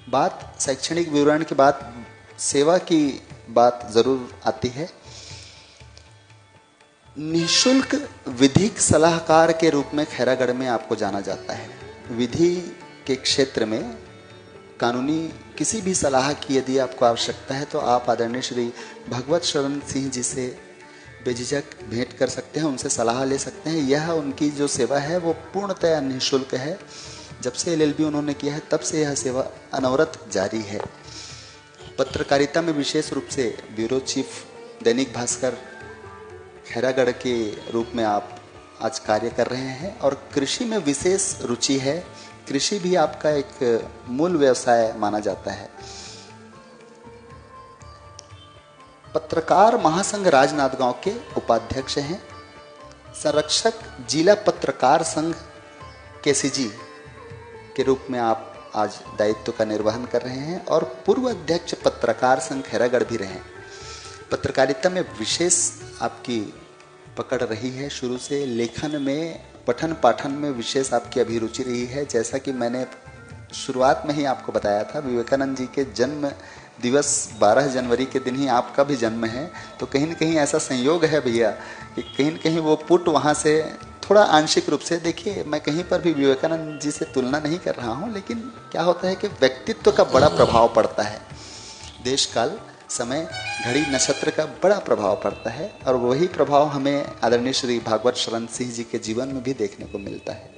बात शैक्षणिक विवरण के बाद सेवा की बात जरूर आती है। निःशुल्क विधिक सलाहकार के रूप में खैरागढ़ में आपको जाना जाता है। विधि के क्षेत्र में कानूनी किसी भी सलाह की यदि आपको आवश्यकता है तो आप आदरणीय श्री भागवत शरण सिंह जी से बेझिझक भेंट कर सकते हैं, उनसे सलाह ले सकते हैं। यह उनकी जो सेवा है वो पूर्णतः निःशुल्क है। जब से LLB उन्होंने किया है तब से यह सेवा अनवरत जारी है। पत्रकारिता में विशेष रूप से ब्यूरो चीफ दैनिक भास्कर खैरागढ़ के रूप में आप आज कार्य कर रहे हैं और कृषि में विशेष रुचि है। कृषि भी आपका एक मूल व्यवसाय माना जाता है। पत्रकार महासंघ राजनांदगांव के उपाध्यक्ष हैं। संरक्षक जिला पत्रकार संघ KCG के रूप में आप आज दायित्व का निर्वहन कर रहे हैं और पूर्व अध्यक्ष पत्रकार संघ खैरागढ़ भी रहे। पत्रकारिता में विशेष आपकी पकड़ रही है शुरू से। लेखन में, पठन पाठन में विशेष आपकी अभिरुचि रही है। जैसा कि मैंने शुरुआत में ही आपको बताया था, विवेकानंद जी के जन्म दिवस 12 जनवरी के दिन ही आपका भी जन्म है। तो कहीं न कहीं ऐसा संयोग है भैया कि कहीं न कहीं वो पुट वहाँ से थोड़ा आंशिक रूप से, देखिए मैं कहीं पर भी विवेकानंद जी से तुलना नहीं कर रहा हूँ, लेकिन क्या होता है कि व्यक्तित्व का बड़ा प्रभाव पड़ता है। देश काल समय घड़ी नक्षत्र का बड़ा प्रभाव पड़ता है और वही प्रभाव हमें आदरणीय श्री भागवत शरण सिंह जी के जीवन में भी देखने को मिलता है।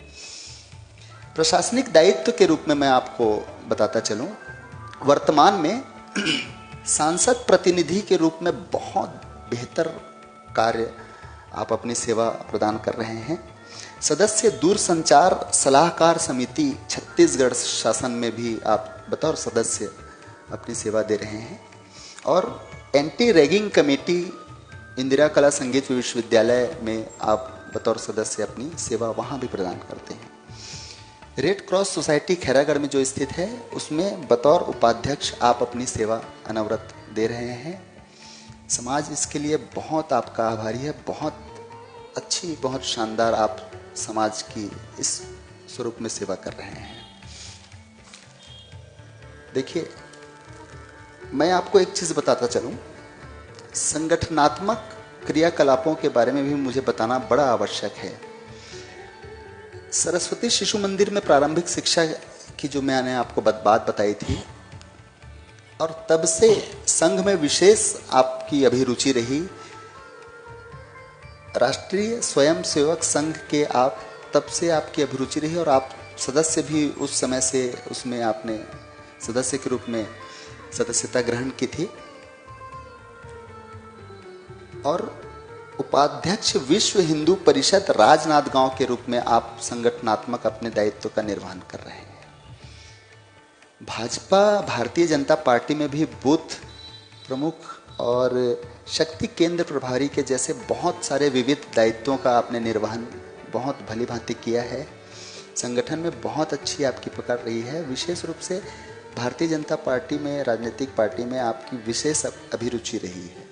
प्रशासनिक दायित्व के रूप में मैं आपको बताता चलूं, वर्तमान में सांसद प्रतिनिधि के रूप में बहुत बेहतर कार्य आप अपनी सेवा प्रदान कर रहे हैं। सदस्य दूरसंचार सलाहकार समिति छत्तीसगढ़ शासन में भी आप बतौर सदस्य अपनी सेवा दे रहे हैं, और एंटी रैगिंग कमेटी इंदिरा कला संगीत विश्वविद्यालय में आप बतौर सदस्य अपनी सेवा वहाँ भी प्रदान करते हैं। रेड क्रॉस सोसाइटी खैरागढ़ में जो स्थित है उसमें बतौर उपाध्यक्ष आप अपनी सेवा अनवरत दे रहे हैं। समाज इसके लिए बहुत आपका आभारी है। बहुत अच्छी, बहुत शानदार आप समाज की इस स्वरूप में सेवा कर रहे हैं। देखिए, मैं आपको एक चीज बताता चलूं, संगठनात्मक क्रियाकलापों के बारे में भी मुझे बताना बड़ा आवश्यक है। सरस्वती शिशु मंदिर में प्रारंभिक शिक्षा की जो मैंने आपको बात बताई थी, और तब से संघ में विशेष आपकी अभिरुचि रही। राष्ट्रीय स्वयंसेवक संघ के आप तब से आपकी अभिरुचि रही, और आप सदस्य भी उस समय से उसमें आपने सदस्य के रूप में सदस्यता ग्रहण की थी, और उपाध्यक्ष विश्व हिंदू परिषद राजनांदगांव के रूप में आप संगठनात्मक अपने दायित्व का निर्वहन कर रहे हैं। भाजपा भारतीय जनता पार्टी में भी बूथ प्रमुख और शक्ति केंद्र प्रभारी के जैसे बहुत सारे विविध दायित्वों का आपने निर्वहन बहुत भली भांति किया है। संगठन में बहुत अच्छी आपकी पकड़ रही है। विशेष रूप से भारतीय जनता पार्टी में, राजनीतिक पार्टी में आपकी विशेष अभिरुचि रही है।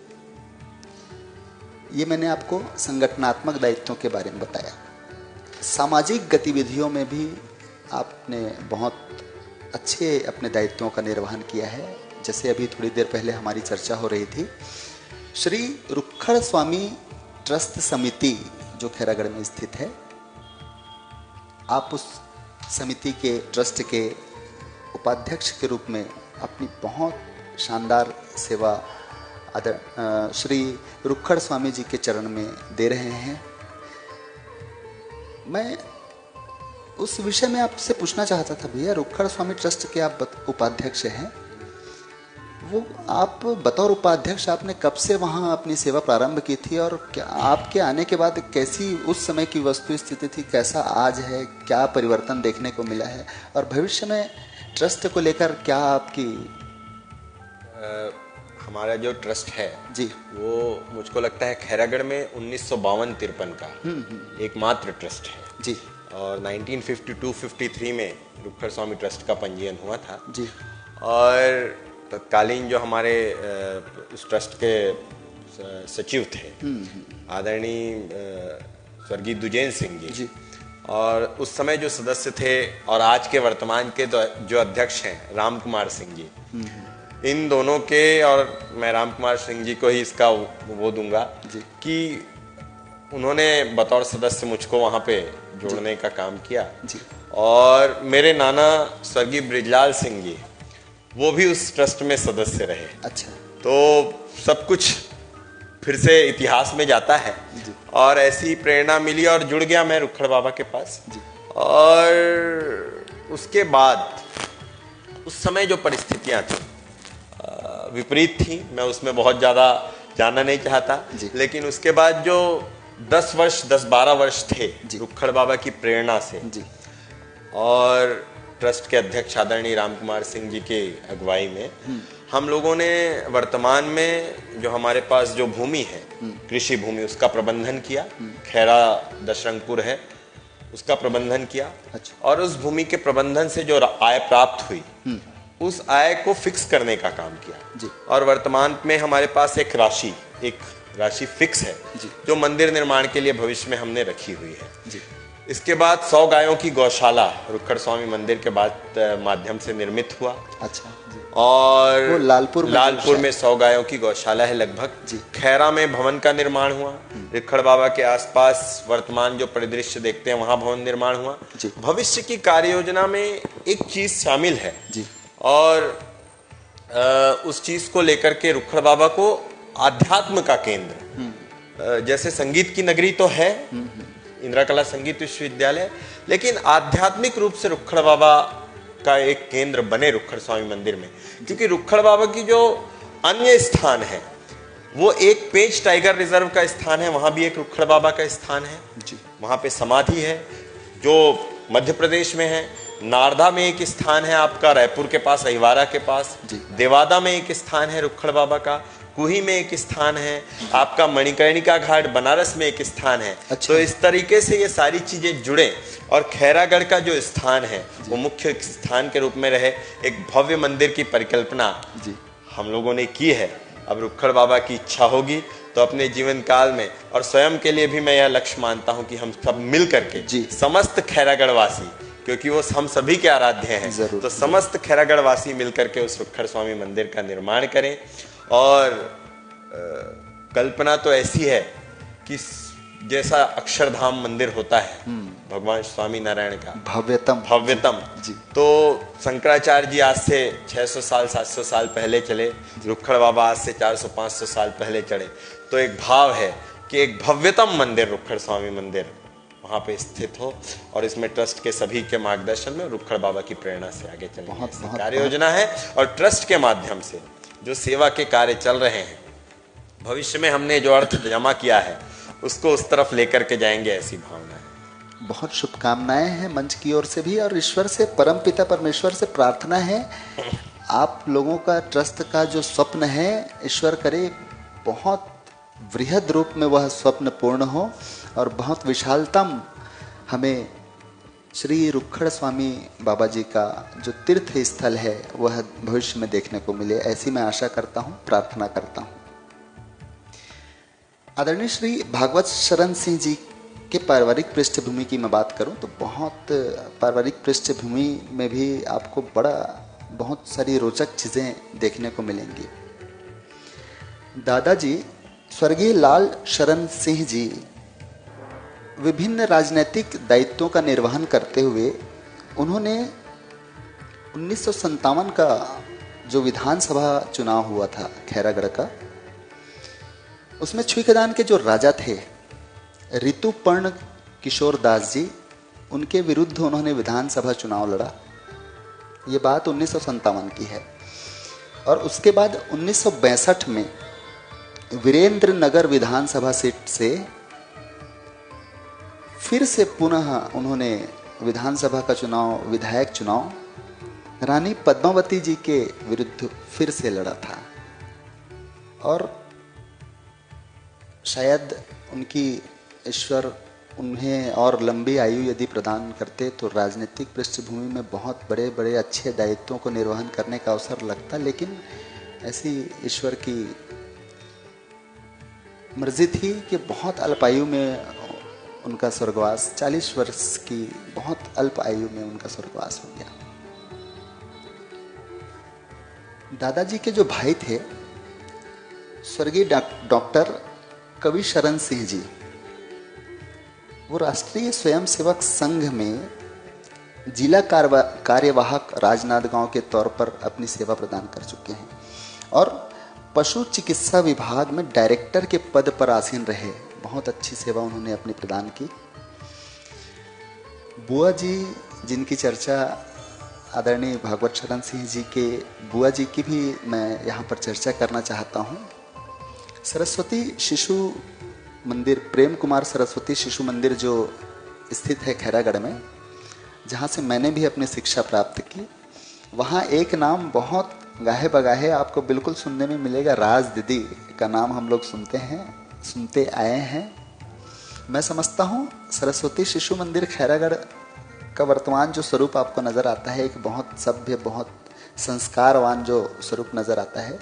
ये मैंने आपको संगठनात्मक दायित्वों के बारे में बताया। सामाजिक गतिविधियों में भी आपने बहुत अच्छे अपने दायित्वों का निर्वहन किया है। जैसे अभी थोड़ी देर पहले हमारी चर्चा हो रही थी, श्री रुक्खड़ स्वामी ट्रस्ट समिति जो खैरागढ़ में स्थित है, आप उस समिति के ट्रस्ट के उपाध्यक्ष के रूप में अपनी बहुत शानदार सेवा श्री रुक्खड़ स्वामी जी के चरण में दे रहे हैं। मैं उस विषय में आपसे पूछना चाहता था, भैया रुक्खड़ स्वामी ट्रस्ट के आप उपाध्यक्ष हैं, वो आप बतौर उपाध्यक्ष आपने कब से वहाँ अपनी सेवा प्रारंभ की थी, और क्या आपके आने के बाद कैसी उस समय की वस्तु स्थिति थी, कैसा आज है, क्या परिवर्तन देखने को मिला है, और भविष्य में ट्रस्ट को लेकर क्या आपकी हमारा जो ट्रस्ट है जी, वो मुझको लगता है खैरागढ़ में 1952-53 का एकमात्र ट्रस्ट है जी, और 1952-53 में रुक्खड़ स्वामी ट्रस्ट का पंजीयन हुआ था जी। और तत्कालीन जो हमारे उस ट्रस्ट के सचिव थे आदरणीय स्वर्गीय दुजेन सिंह जी, और उस समय जो सदस्य थे और आज के वर्तमान के जो अध्यक्ष हैं राम कुमार सिंह जी, इन दोनों के, और मैं राम कुमार सिंह जी को ही इसका वो दूंगा कि उन्होंने बतौर सदस्य मुझको वहाँ पे जोड़ने का काम किया जी। और मेरे नाना स्वर्गीय बृजलाल सिंह जी वो भी उस ट्रस्ट में सदस्य रहे। अच्छा, तो सब कुछ फिर से इतिहास में जाता है और ऐसी प्रेरणा मिली और जुड़ गया मैं रुक्खड़ बाबा के पास जी। और उसके बाद उस समय जो परिस्थितियां थी विपरीत थी, मैं उसमें बहुत ज़्यादा जानना नहीं चाहता, लेकिन उसके बाद जो 10-12 वर्ष थे रुक्खड़ बाबा की प्रेरणा से जी, और ट्रस्ट के अध्यक्ष आदरणीय राम कुमार सिंह जी के अगुवाई में हम लोगों ने वर्तमान में जो हमारे पास जो भूमि है कृषि भूमि उसका प्रबंधन किया। खैरा दशरंगपुर है, उसका प्रबंधन किया। अच्छा। और उस भूमि के प्रबंधन से जो आय प्राप्त हुई उस आय को फिक्स करने का काम किया जी। और वर्तमान में हमारे पास एक राशि फिक्स है जो मंदिर निर्माण के लिए भविष्य में हमने रखी हुई है जी। इसके बाद 100 गायों की गौशाला रुक्खड़ स्वामी मंदिर के बाद माध्यम से निर्मित हुआ। अच्छा जी। और वो लालपुर में 100 गायों की गौशाला है लगभग जी। खैरा में भवन का निर्माण हुआ। रुक्खड़ बाबा के आसपास वर्तमान जो परिदृश्य देखते हैं वहां भवन निर्माण हुआ जी। भविष्य की कार्य योजना में एक चीज शामिल है जी। और उस चीज को लेकर के रुक्खड़ बाबा को आध्यात्म का केंद्र, जैसे संगीत की नगरी तो है इंदिरा कला संगीत विश्वविद्यालय, लेकिन आध्यात्मिक रूप से रुक्खड़ बाबा का एक केंद्र बने रुक्खड़ स्वामी मंदिर में, क्योंकि रुक्खड़ बाबा की जो अन्य स्थान है वो एक पेंच टाइगर रिजर्व का स्थान है, वहां भी एक रुक्खड़ बाबा का स्थान है जी। वहां पे समाधि है जो मध्य प्रदेश में है। नारदा में एक स्थान है आपका, रायपुर के पास, अहिवारा के पास। देवादा में एक स्थान है रुक्खड़ बाबा का। कुही में एक स्थान है आपका, मणिकर्णिका घाट बनारस में एक स्थान है। अच्छा। तो इस तरीके से ये सारी चीजें जुड़े और खैरागढ़ का जो स्थान है वो मुख्य स्थान के रूप में रहे। एक भव्य मंदिर की परिकल्पना जी हम लोगों ने की है। अब रुक्खड़ बाबा की इच्छा होगी तो अपने जीवन काल में, और स्वयं के लिए भी मैं यह लक्ष्य मानता हूं कि हम सब मिल करके समस्त खैरागढ़ वासी, क्योंकि वो हम सभी के आराध्य हैं, तो समस्त खैरागढ़ वासी मिलकर के उस रुक्खड़ स्वामी मंदिर का निर्माण करें। और कल्पना तो ऐसी है कि जैसा अक्षरधाम मंदिर होता है भगवान स्वामी नारायण का, भव्यतम जी। तो शंकराचार्य जी आज से 600 साल 700 साल पहले चले, रुक्खड़ बाबा आज से 400-500 साल पहले चढ़े। तो एक भाव है कि एक भव्यतम मंदिर रुक्खड़ स्वामी मंदिर वहां पे स्थित हो, और इसमें ट्रस्ट के सभी के मार्गदर्शन में रुक्खड़ बाबा की प्रेरणा से आगे चलने की कार्य योजना है। और ट्रस्ट के माध्यम से जो सेवा के कार्य चल रहे हैं, भविष्य में हमने जो अर्थ जमा किया है उसको उस तरफ लेकर के जाएंगे, ऐसी भावना है। बहुत शुभकामनाएं हैं मंच की ओर से भी, और ईश्वर से, परमपिता परमेश्वर से प्रार्थना है आप लोगों का ट्रस्ट का जो स्वप्न है, ईश्वर करे बहुत वृहद रूप में वह स्वप्न पूर्ण हो और बहुत विशालतम हमें श्री रुक्खड़ स्वामी बाबा जी का जो तीर्थ स्थल है वह भविष्य में देखने को मिले, ऐसी मैं आशा करता हूं, प्रार्थना करता हूं। आदरणीय श्री भागवत शरण सिंह जी के पारिवारिक पृष्ठभूमि की मैं बात करूं तो बहुत पारिवारिक पृष्ठभूमि में भी आपको बहुत सारी रोचक चीजें देखने को मिलेंगी। दादाजी स्वर्गीय लाल शरण सिंह जी विभिन्न राजनीतिक दायित्वों का निर्वहन करते हुए उन्होंने 1957 का जो विधानसभा चुनाव हुआ था खैरागढ़ का, उसमें छुईखदान के जो राजा थे ऋतुपर्ण किशोर दास जी, उनके विरुद्ध उन्होंने विधानसभा चुनाव लड़ा। ये बात 1957 की है। और उसके बाद 1962 में वीरेंद्र नगर विधानसभा सीट से फिर से पुनः उन्होंने विधानसभा का चुनाव, विधायक चुनाव रानी पद्मावती जी के विरुद्ध फिर से लड़ा था। और शायद उनकी ईश्वर उन्हें और लंबी आयु यदि प्रदान करते तो राजनीतिक पृष्ठभूमि में बहुत बड़े बड़े अच्छे दायित्वों को निर्वहन करने का अवसर लगता, लेकिन ऐसी ईश्वर की मर्जी थी कि बहुत अल्प आयु में उनका स्वर्गवास, 40 वर्ष की बहुत अल्प आयु में उनका स्वर्गवास हो गया। दादाजी के जो भाई थे स्वर्गीय डॉक्टर कवि शरण सिंह जी, वो राष्ट्रीय स्वयंसेवक संघ में जिला कार्यवाहक राजनांदगांव के तौर पर अपनी सेवा प्रदान कर चुके हैं और पशु चिकित्सा विभाग में डायरेक्टर के पद पर आसीन रहे। बहुत अच्छी सेवा उन्होंने अपनी प्रदान की। बुआ जी, जिनकी चर्चा आदरणीय भागवत शरण सिंह जी के बुआ जी की भी मैं यहाँ पर चर्चा करना चाहता हूँ। सरस्वती शिशु मंदिर, प्रेम कुमार सरस्वती शिशु मंदिर जो स्थित है खैरागढ़ में, जहाँ से मैंने भी अपनी शिक्षा प्राप्त की, वहाँ एक नाम बहुत गाहे बगाहे आपको बिल्कुल सुनने में मिलेगा। राज दीदी का नाम हम लोग सुनते आए हैं। मैं समझता हूँ सरस्वती शिशु मंदिर खैरागढ़ का वर्तमान जो स्वरूप आपको नज़र आता है, एक बहुत सभ्य, बहुत संस्कारवान जो स्वरूप नज़र आता है,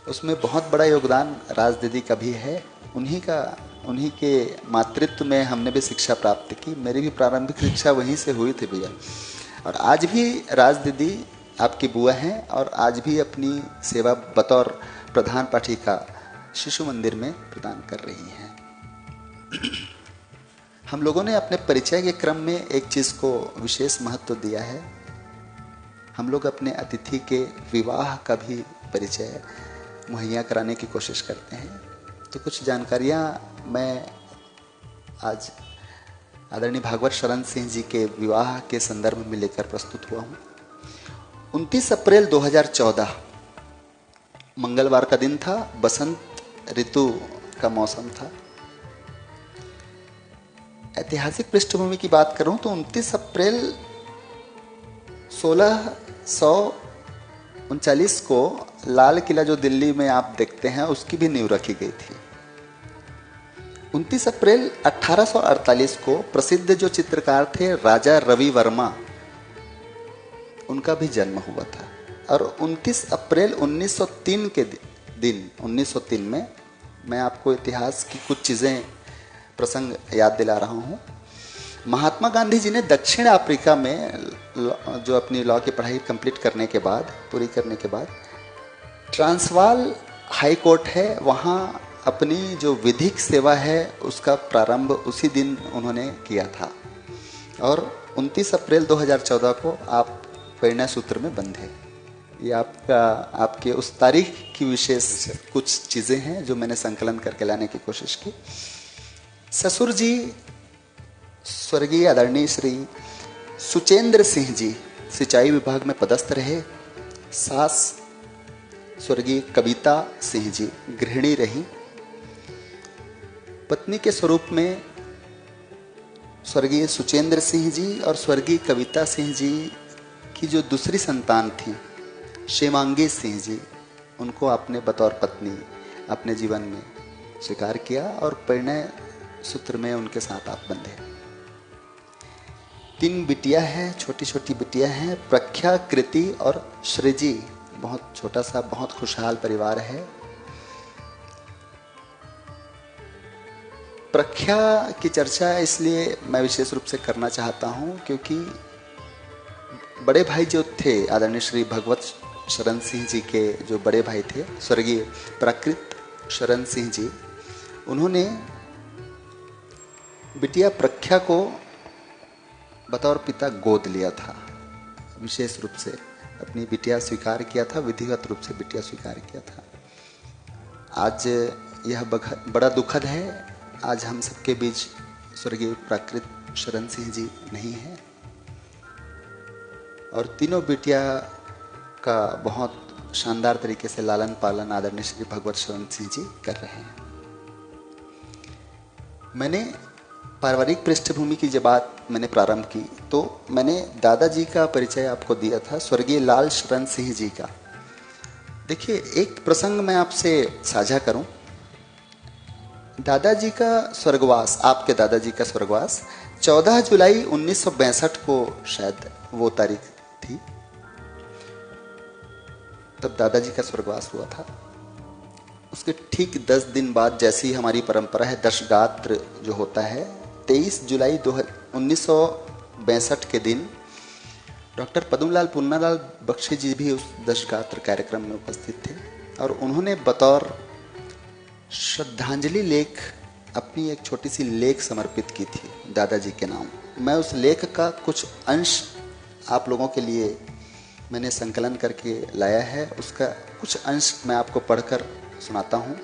उसमें बहुत बड़ा योगदान राज दीदी का भी है। उन्हीं के मातृत्व में हमने भी शिक्षा प्राप्त की। मेरी भी प्रारंभिक शिक्षा वहीं से हुई थी भैया। और आज भी राज दीदी आपकी बुआ हैं और आज भी अपनी सेवा बतौर प्रधान पाठिका शिशु मंदिर में प्रदान कर रही हैं। हम लोगों ने अपने परिचय के क्रम में एक चीज़ को विशेष महत्व दिया है। हम लोग अपने अतिथि के विवाह का भी परिचय मुहैया कराने की कोशिश करते हैं। तो कुछ जानकारियाँ मैं आज आदरणीय भागवत शरण सिंह जी के विवाह के संदर्भ में लेकर प्रस्तुत हुआ हूँ। 29 अप्रैल 2014 मंगलवार का दिन था। बसंत ऋतु का मौसम था। ऐतिहासिक पृष्ठभूमि की बात करूं तो 29 अप्रैल 1639 को लाल किला जो दिल्ली में आप देखते हैं उसकी भी नींव रखी गई थी। 29 अप्रैल 1848 को प्रसिद्ध जो चित्रकार थे राजा रवि वर्मा, उनका भी जन्म हुआ था। और 29 अप्रैल 1903 के दिन 1903 में, मैं आपको इतिहास की कुछ चीजें प्रसंग याद दिला रहा हूं। महात्मा गांधी जी ने दक्षिण अफ्रीका में जो अपनी लॉ की पढ़ाई कंप्लीट करने के बाद, पूरी करने के बाद, ट्रांसवाल हाई कोर्ट है, वहां अपनी जो विधिक सेवा है उसका प्रारंभ उसी दिन उन्होंने किया था। और 29 अप्रैल 2014 को आप परिणय सूत्र में बंधे। ये आपके उस तारीख की विशेष कुछ चीजें हैं जो मैंने संकलन करके लाने की कोशिश की। ससुर जी स्वर्गीय आदरणीय श्री सुचेंद्र सिंह जी सिंचाई विभाग में पदस्थ रहे। सास स्वर्गीय कविता सिंह जी गृहिणी रही। पत्नी के स्वरूप में स्वर्गीय सुचेंद्र सिंह जी और स्वर्गीय कविता सिंह जी की जो दूसरी संतान थी शेमांगी सिंह जी, उनको आपने बतौर पत्नी अपने जीवन में स्वीकार किया और परिणय सूत्र में उनके साथ आप बंधे। 3 बिटिया है, छोटी छोटी बिटिया हैं, प्रख्या, कृति और सृजी। बहुत छोटा सा बहुत खुशहाल परिवार है। प्रख्या की चर्चा इसलिए मैं विशेष रूप से करना चाहता हूं क्योंकि बड़े भाई जो थे आदरणीय श्री भगवत शरण सिंह जी के जो बड़े भाई थे स्वर्गीय प्राकृत शरण सिंह जी, उन्होंने बिटिया प्रख्या को बतौर पिता गोद लिया था। विशेष रूप से अपनी बिटिया स्वीकार किया था, विधिवत रूप से बिटिया स्वीकार किया था। आज यह बड़ा दुखद है, आज हम सबके बीच स्वर्गीय प्राकृत शरण सिंह जी नहीं है और तीनों बिटिया का बहुत शानदार तरीके से लालन पालन आदरणीय श्री भगवत शरण सिंह जी कर रहे हैं। मैंने पारिवारिक पृष्ठभूमि की जब बात मैंने प्रारंभ की तो मैंने दादाजी का परिचय आपको दिया था, स्वर्गीय लाल शरण सिंह जी का। देखिए, एक प्रसंग मैं आपसे साझा करूं। दादाजी का स्वर्गवास, आपके दादाजी का स्वर्गवास 14 जुलाई 1962 को शायद वो तारीख थी, तब दादाजी का स्वर्गवास हुआ था। उसके ठीक 10 दिन बाद, जैसी हमारी परंपरा है, दशगात्र जो होता है, 23 जुलाई 1962 के दिन डॉक्टर पद्मलाल पुन्नालाल बख्शी जी भी उस दशगात्र कार्यक्रम में उपस्थित थे और उन्होंने बतौर श्रद्धांजलि लेख अपनी एक छोटी सी लेख समर्पित की थी दादाजी के नाम। मैं उस लेख का कुछ अंश आप लोगों के लिए मैंने संकलन करके लाया है, उसका कुछ अंश मैं आपको पढ़कर सुनाता हूं।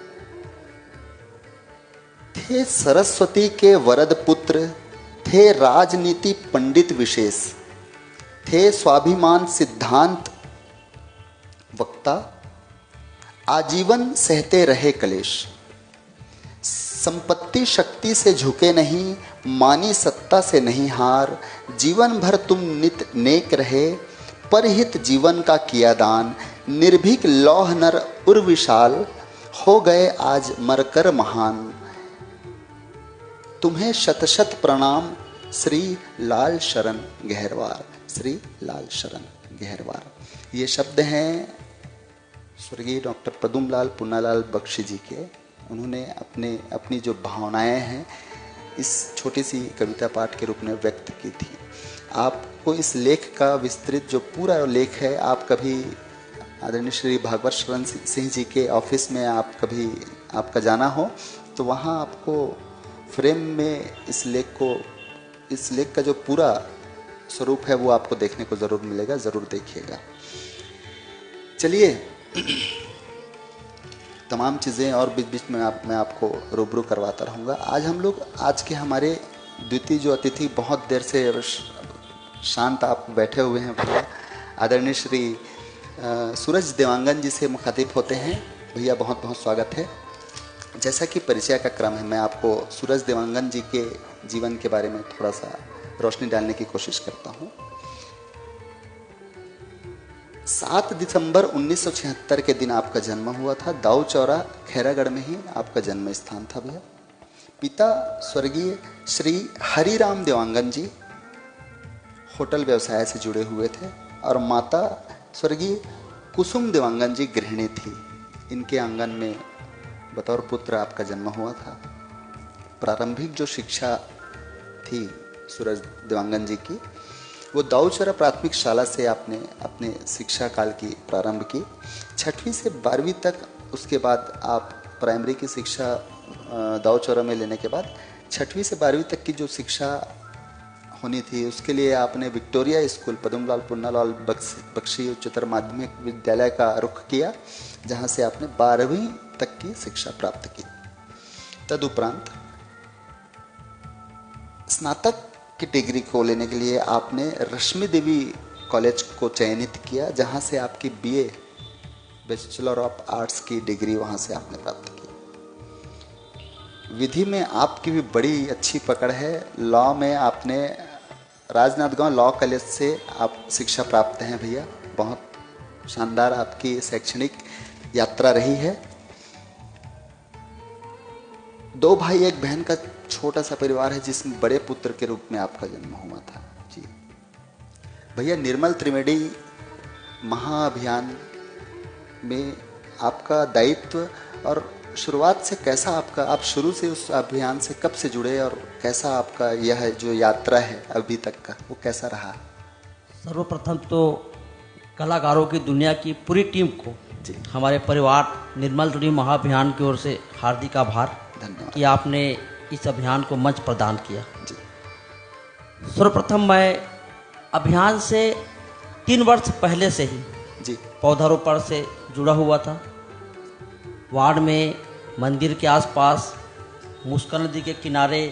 थे सरस्वती के वरद पुत्र, थे राजनीति पंडित विशेष, थे स्वाभिमान सिद्धांत वक्ता, आजीवन सहते रहे कलेश। संपत्ति शक्ति से झुके नहीं, मानी सत्ता से नहीं हार, जीवन भर तुम नित नेक रहे, परहित जीवन का किया दान, निर्भीक लौह नर उर्विशाल, हो गए आज मरकर महान। तुम्हें शत शत प्रणाम श्री लाल शरण गहरवार, श्री लाल शरण गहरवार। ये शब्द हैं स्वर्गीय डॉक्टर पद्मलाल पुन्नालाल बख्शी जी के। उन्होंने अपनी जो भावनाएं हैं इस छोटी सी कविता पाठ के रूप में व्यक्त की थी। आपको इस लेख का विस्तृत जो पूरा लेख है, आप कभी आदरणीय श्री भागवत शरण सिंह जी के ऑफिस में आप कभी आपका जाना हो तो वहाँ आपको फ्रेम में इस लेख का जो पूरा स्वरूप है वो आपको देखने को जरूर मिलेगा, जरूर देखिएगा। चलिए, तमाम चीज़ें और बीच बीच में मैं आपको रूबरू करवाता रहूँगा। आज के हमारे द्वितीय जो अतिथि, बहुत देर से शांत आप बैठे हुए हैं भैया, आदरणीय श्री सूरज देवांगन जी से मुखातिब होते हैं। भैया बहुत बहुत स्वागत है। जैसा कि परिचय का क्रम है, मैं आपको सूरज देवांगन जी के जीवन के बारे में थोड़ा सा रोशनी डालने की कोशिश करता हूँ। 7 दिसंबर 1976 के दिन आपका जन्म हुआ था। दाऊ चौरा खैरागढ़ में ही आपका जन्म स्थान था भैया। पिता स्वर्गीय श्री हरिराम देवांगन जी होटल व्यवसाय से जुड़े हुए थे और माता स्वर्गीय कुसुम देवांगन जी गृहिणी थी। इनके आंगन में बतौर पुत्र आपका जन्म हुआ था। प्रारंभिक जो शिक्षा थी सूरज देवांगन जी की, वो दाऊचौरा प्राथमिक शाला से आपने अपने शिक्षा काल की प्रारंभ की। 6वीं से 12वीं तक, उसके बाद आप प्राइमरी की शिक्षा दाऊचौरा में लेने के बाद 6वीं से 12वीं तक की जो शिक्षा होनी थी, उसके लिए आपने विक्टोरिया स्कूल पद्मलाल पुन्नालाल बख्शी उच्चतर माध्यमिक विद्यालय का रुख किया, जहां से आपने 12वीं तक की शिक्षा प्राप्त की। तदुपरांत स्नातक की डिग्री को लेने के लिए आपने रश्मि देवी कॉलेज को चयनित किया, जहां से आपकी बीए बैचलर ऑफ आर्ट्स की डिग्री वहां से आपने प्राप्त की। विधि में आपकी भी बड़ी अच्छी पकड़ है। लॉ में आपने राजनांदगांव लॉ कॉलेज से आप शिक्षा प्राप्त हैं भैया। बहुत शानदार आपकी शैक्षणिक यात्रा रही है। 2 भाई 1 बहन का छोटा सा परिवार है, जिसमें बड़े पुत्र के रूप में आपका जन्म हुआ था जी भैया। निर्मल त्रिवेदी महाअभियान में आपका दायित्व और शुरुआत से कैसा आपका, आप शुरू से उस अभियान से कब से जुड़े और कैसा आपका यह जो यात्रा है अभी तक का, वो कैसा रहा? सर्वप्रथम तो कलाकारों की दुनिया की पूरी टीम को जी, हमारे परिवार निर्मल त्रिवेदी महाअभियान की ओर से हार्दिक आभार, धन्यवाद कि आपने इस अभियान को मंच प्रदान किया जी। सर्वप्रथम मैं अभियान से 3 वर्ष पहले से ही जी पौधारोपण से जुड़ा हुआ था। वार्ड में मंदिर के आसपास, मुस्का नदी के किनारे,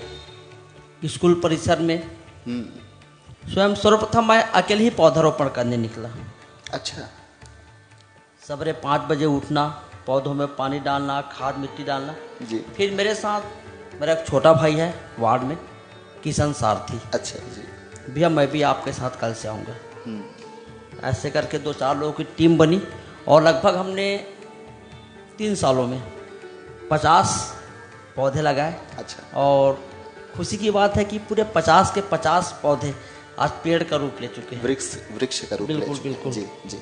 स्कूल परिसर में स्वयं सर्वप्रथम मैं अकेले ही पौधारोपण करने निकला। अच्छा। सवेरे 5 बजे उठना, पौधों में पानी डालना, खाद मिट्टी डालना जी। फिर मेरे साथ मेरा एक छोटा भाई है वार्ड में, किशन सारथी। अच्छा जी। भैया मैं भी आपके साथ कल से आऊँगा। ऐसे करके 2-4 लोगों की टीम बनी और लगभग हमने 3 सालों में 50 पौधे लगाए। अच्छा। और खुशी की बात है कि पूरे 50 के 50 पौधे आज पेड़ का रूप ले चुके हैं, वृक्ष का रूप ले चुके हैं। बिल्कुल जी जी।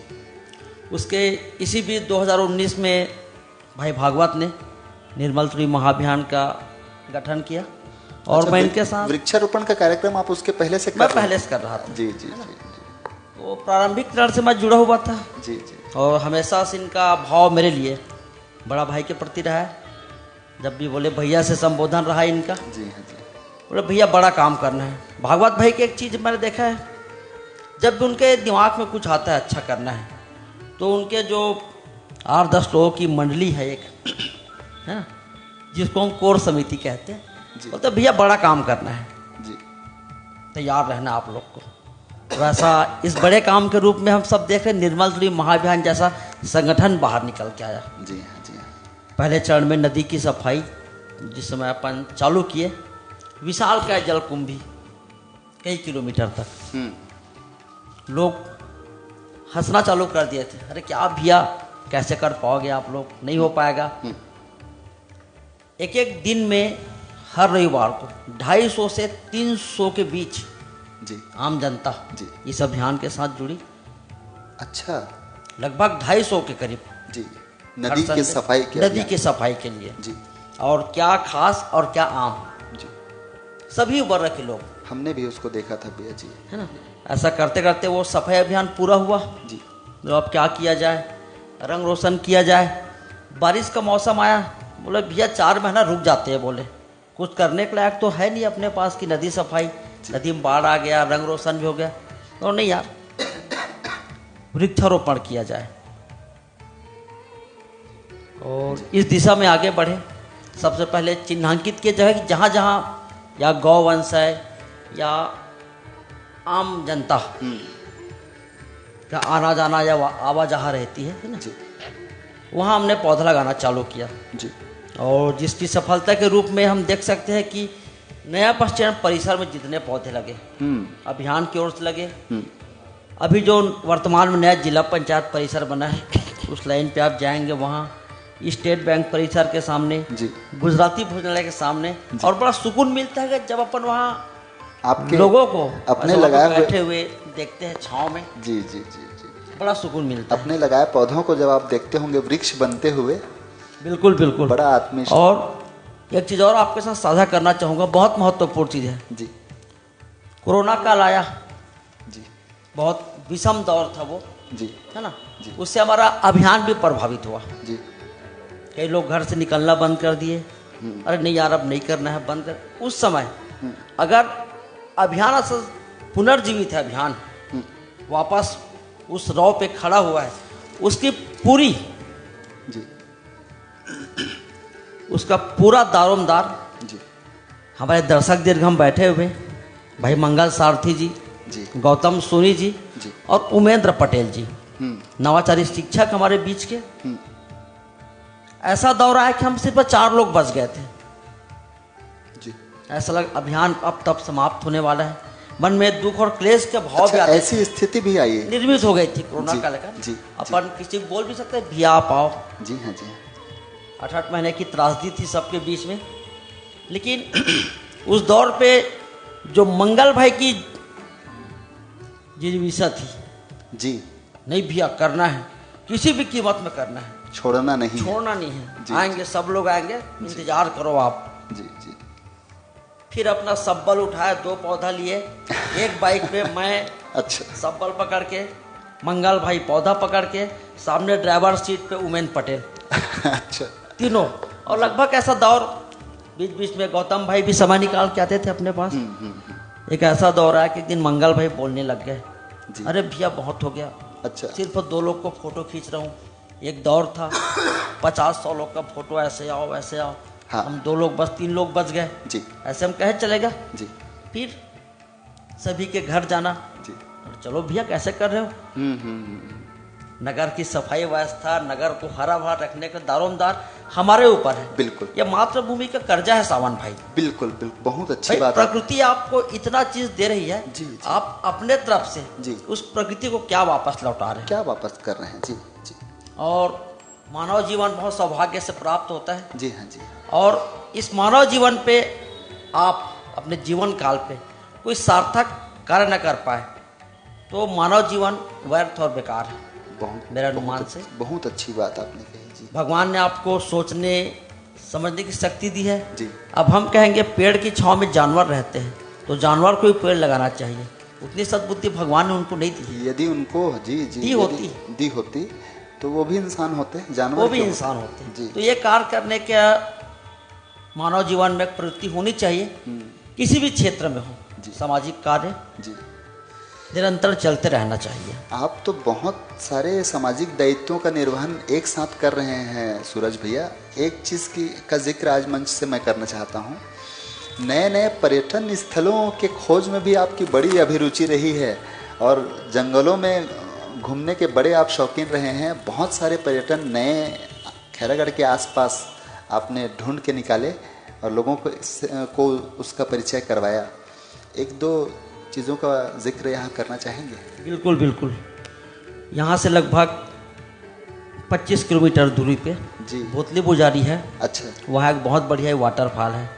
उसके इसी बीच 2019 में भाई भागवत ने निर्मल त्रिवेदी महाअभियान का गठन किया और अच्छा, मैं इनके साथ वृक्षारोपण का कार्यक्रम आप उसके पहले से मैं पहले से कर रहा था। जी जी जी। तो प्रारंभिक चरण से मैं जुड़ा हुआ था जी जी। और हमेशा से इनका भाव मेरे लिए बड़ा भाई के प्रति रहा है। जब भी बोले भैया से संबोधन रहा इनका, जी हाँ जी। बोले भैया बड़ा काम करना है। भागवत भाई की एक चीज़ मैंने देखा है, जब भी उनके दिमाग में कुछ आता है अच्छा करना है, तो उनके जो 8-10 लोगों की मंडली है एक, है जिसको हम कोर समिति कहते हैं, बोलते भैया बड़ा काम करना है जी, तैयार रहना आप लोग को। वैसा इस बड़े काम के रूप में हम सब देख रहे हैं, निर्मल त्रिवेदी महाअभियान जैसा संगठन बाहर निकल के आया। जी हाँ जी हाँ। पहले चरण में नदी की सफाई, जिस समय अपन चालू किए, विशाल का जलकुंभी कई किलोमीटर तक, लोग हंसना चालू कर दिए थे, अरे क्या भैया कैसे कर पाओगे आप लोग, नहीं हो पाएगा। एक एक दिन में हर रविवार को 250 से 300 के बीच जी आम जनता जी इस अभियान के साथ जुड़ी। अच्छा। लगभग 250 के करीब जी। नदी की सफाई के नदी की सफाई के लिए जी। और क्या खास और क्या आम जी। सभी वर्ग के लोग, हमने भी उसको देखा था भैया जी, है ना। ऐसा करते करते वो सफाई अभियान पूरा हुआ जी। तो अब क्या किया जाए, रंग रोशन किया जाए। बारिश का मौसम आया, बोले भैया 4 महीना रुक जाते हैं, बोले कुछ करने के लायक तो है नहीं अपने पास की नदी सफाई, नदी में बाढ़ आ गया, रंग रोशन भी हो गया, तो नहीं यार वृक्षारोपण किया जाए और इस दिशा में आगे बढ़े। सबसे पहले चिन्हांकित किया जाए कि जहाँ जहाँ या गौवंश है या आम जनता का आना जाना या आवाजाहा रहती है ना, जी वहाँ हमने पौधा लगाना चालू किया। जी। और जिसकी सफलता के रूप में हम देख सकते हैं कि नया बस स्टैंड परिसर में जितने पौधे लगे अभियान की ओर से लगे, अभी जो वर्तमान में नया जिला पंचायत परिसर बना है उस लाइन पे आप जाएंगे, वहाँ स्टेट बैंक परिसर के सामने, गुजराती भोजनालय के सामने, और बड़ा सुकून मिलता है कि जब अपन वहाँ आपके लोगों को अपने लगाए बैठे हुए देखते हैं छाँव में। जी जी जी जी, बड़ा सुकून मिलता है। अपने लगाए पौधों को जब आप देखते होंगे वृक्ष बनते हुए, बिल्कुल बिल्कुल, बड़ा आत्मीय। और एक चीज़ और आपके साथ साझा करना चाहूँगा, बहुत महत्वपूर्ण चीज़ है जी। कोरोना काल आया जी, बहुत विषम दौर था वो, जी है ना जी। उससे हमारा अभियान भी प्रभावित हुआ जी। कई लोग घर से निकलना बंद कर दिए, अरे नहीं यार अब नहीं करना है, बंद कर। उस समय अगर अभियान असल पुनर्जीवित है, अभियान वापस उस रौ पे खड़ा हुआ है, उसकी पूरी जी, उसका पूरा दारोमदार जी, हमारे दर्शक दीर्घ हम बैठे हुए भाई मंगल सारथी जी, जी, गौतम सोनी जी, जी, और उमेंद्र पटेल जी, नवाचारी शिक्षक हमारे बीच के। ऐसा दौर आया कि हम सिर्फ 4 लोग बच गए थे। जी। ऐसा लग अभियान अब तब समाप्त होने वाला है, मन में दुख और क्लेश के भाव अच्छा, भी आते, ऐसी स्थिति भी आई है, निर्मित हो गई थी कोरोना जी, का लेकर। जी, अपन किसी को बोल भी सकते हैं भैया आप आओ। जी हाँ, जी हाँ। 8-8 महीने की त्रासदी थी सबके बीच में, लेकिन उस दौर पे जो मंगल भाई की जिज्ञासा थी, जी, नहीं भैया करना है, किसी भी कीमत में करना है, छोड़ना नहीं, छोड़ना नहीं है, जी, आएंगे सब लोग आएंगे, इंतजार करो आप। जी जी। फिर अपना सब्बल उठाया, 2 पौधा लिए, एक बाइक पे मैं अच्छा, सब्बल पकड़ के, मंगल भाई पौधा पकड़ के, सामने ड्राइवर सीट पे उमेंद्र पटेल, अच्छा, तीनों। और लगभग ऐसा दौर, बीच बीच में गौतम भाई भी समय निकाल के आते थे अपने पास। एक ऐसा दौर आया कि एक दिन मंगल भाई बोलने लग गए, अरे भैया बहुत हो गया, अच्छा, सिर्फ 2 लोग को फोटो खींच रहा हूँ। एक दौर था 50-100 लोग का फोटो, ऐसे आओ वैसे आओ, हाँ। हम 2 लोग बस 3 लोग बच गए, जी, ऐसे हम कहे चलेगा। जी, फिर सभी के घर जाना, जी, चलो भैया कैसे कर रहे हो, नगर की सफाई व्यवस्था, नगर को हरा भरा रखने का दारोमदार हमारे ऊपर है। बिल्कुल, ये मातृभूमि का कर्जा है सावन भाई। बिल्कुल बिल्कुल, बहुत अच्छी भाई, बात है। प्रकृति आपको इतना चीज दे रही है, जी, जी। आप अपने तरफ से जी। उस प्रकृति को क्या वापस लौटा रहे हैं, क्या वापस कर रहे हैं। जी जी, और मानव जीवन बहुत सौभाग्य से प्राप्त होता है। जी हाँ, जी, और इस मानव जीवन पे आप अपने जीवन काल पे कोई सार्थक कार्य न कर पाए तो मानव जीवन व्यर्थ और बेकार है, बहुत मेरे अनुमान से। बहुत अच्छी बात आपने कही। जी, भगवान ने आपको सोचने समझने की शक्ति दी है। जी, अब हम कहेंगे पेड़ की छांव में जानवर रहते हैं, तो जानवर को भी पेड़ लगाना चाहिए, उतनी सद्बुद्धि भगवान ने उनको नहीं दी। यदि उनको जी जी दी होती तो वो भी इंसान होते, जानवर वो भी क्यों? इंसान होते हैं। जी। तो ये कार्य करने का मानव जीवन में एक प्रवृत्ति होनी चाहिए, किसी भी क्षेत्र में हो, सामाजिक कार्य जी, निरंतर चलते रहना चाहिए। आप तो बहुत सारे सामाजिक दायित्वों का निर्वहन एक साथ कर रहे हैं सूरज भैया। एक चीज़ का जिक्र आज मंच से मैं करना चाहता हूँ, नए नए पर्यटन स्थलों के खोज में भी आपकी बड़ी अभिरुचि रही है और जंगलों में घूमने के बड़े आप शौकीन रहे हैं। बहुत सारे पर्यटन नए खैरागढ़ के आसपास आपने ढूंढ के निकाले और लोगों को उसका परिचय करवाया। 1-2 चीज़ों का जिक्र यहाँ करना चाहेंगे? बिल्कुल बिल्कुल। यहाँ से लगभग 25 किलोमीटर दूरी पे जी भोतली बुजारी है। अच्छा, वहाँ एक बहुत बढ़िया वाटरफॉल है।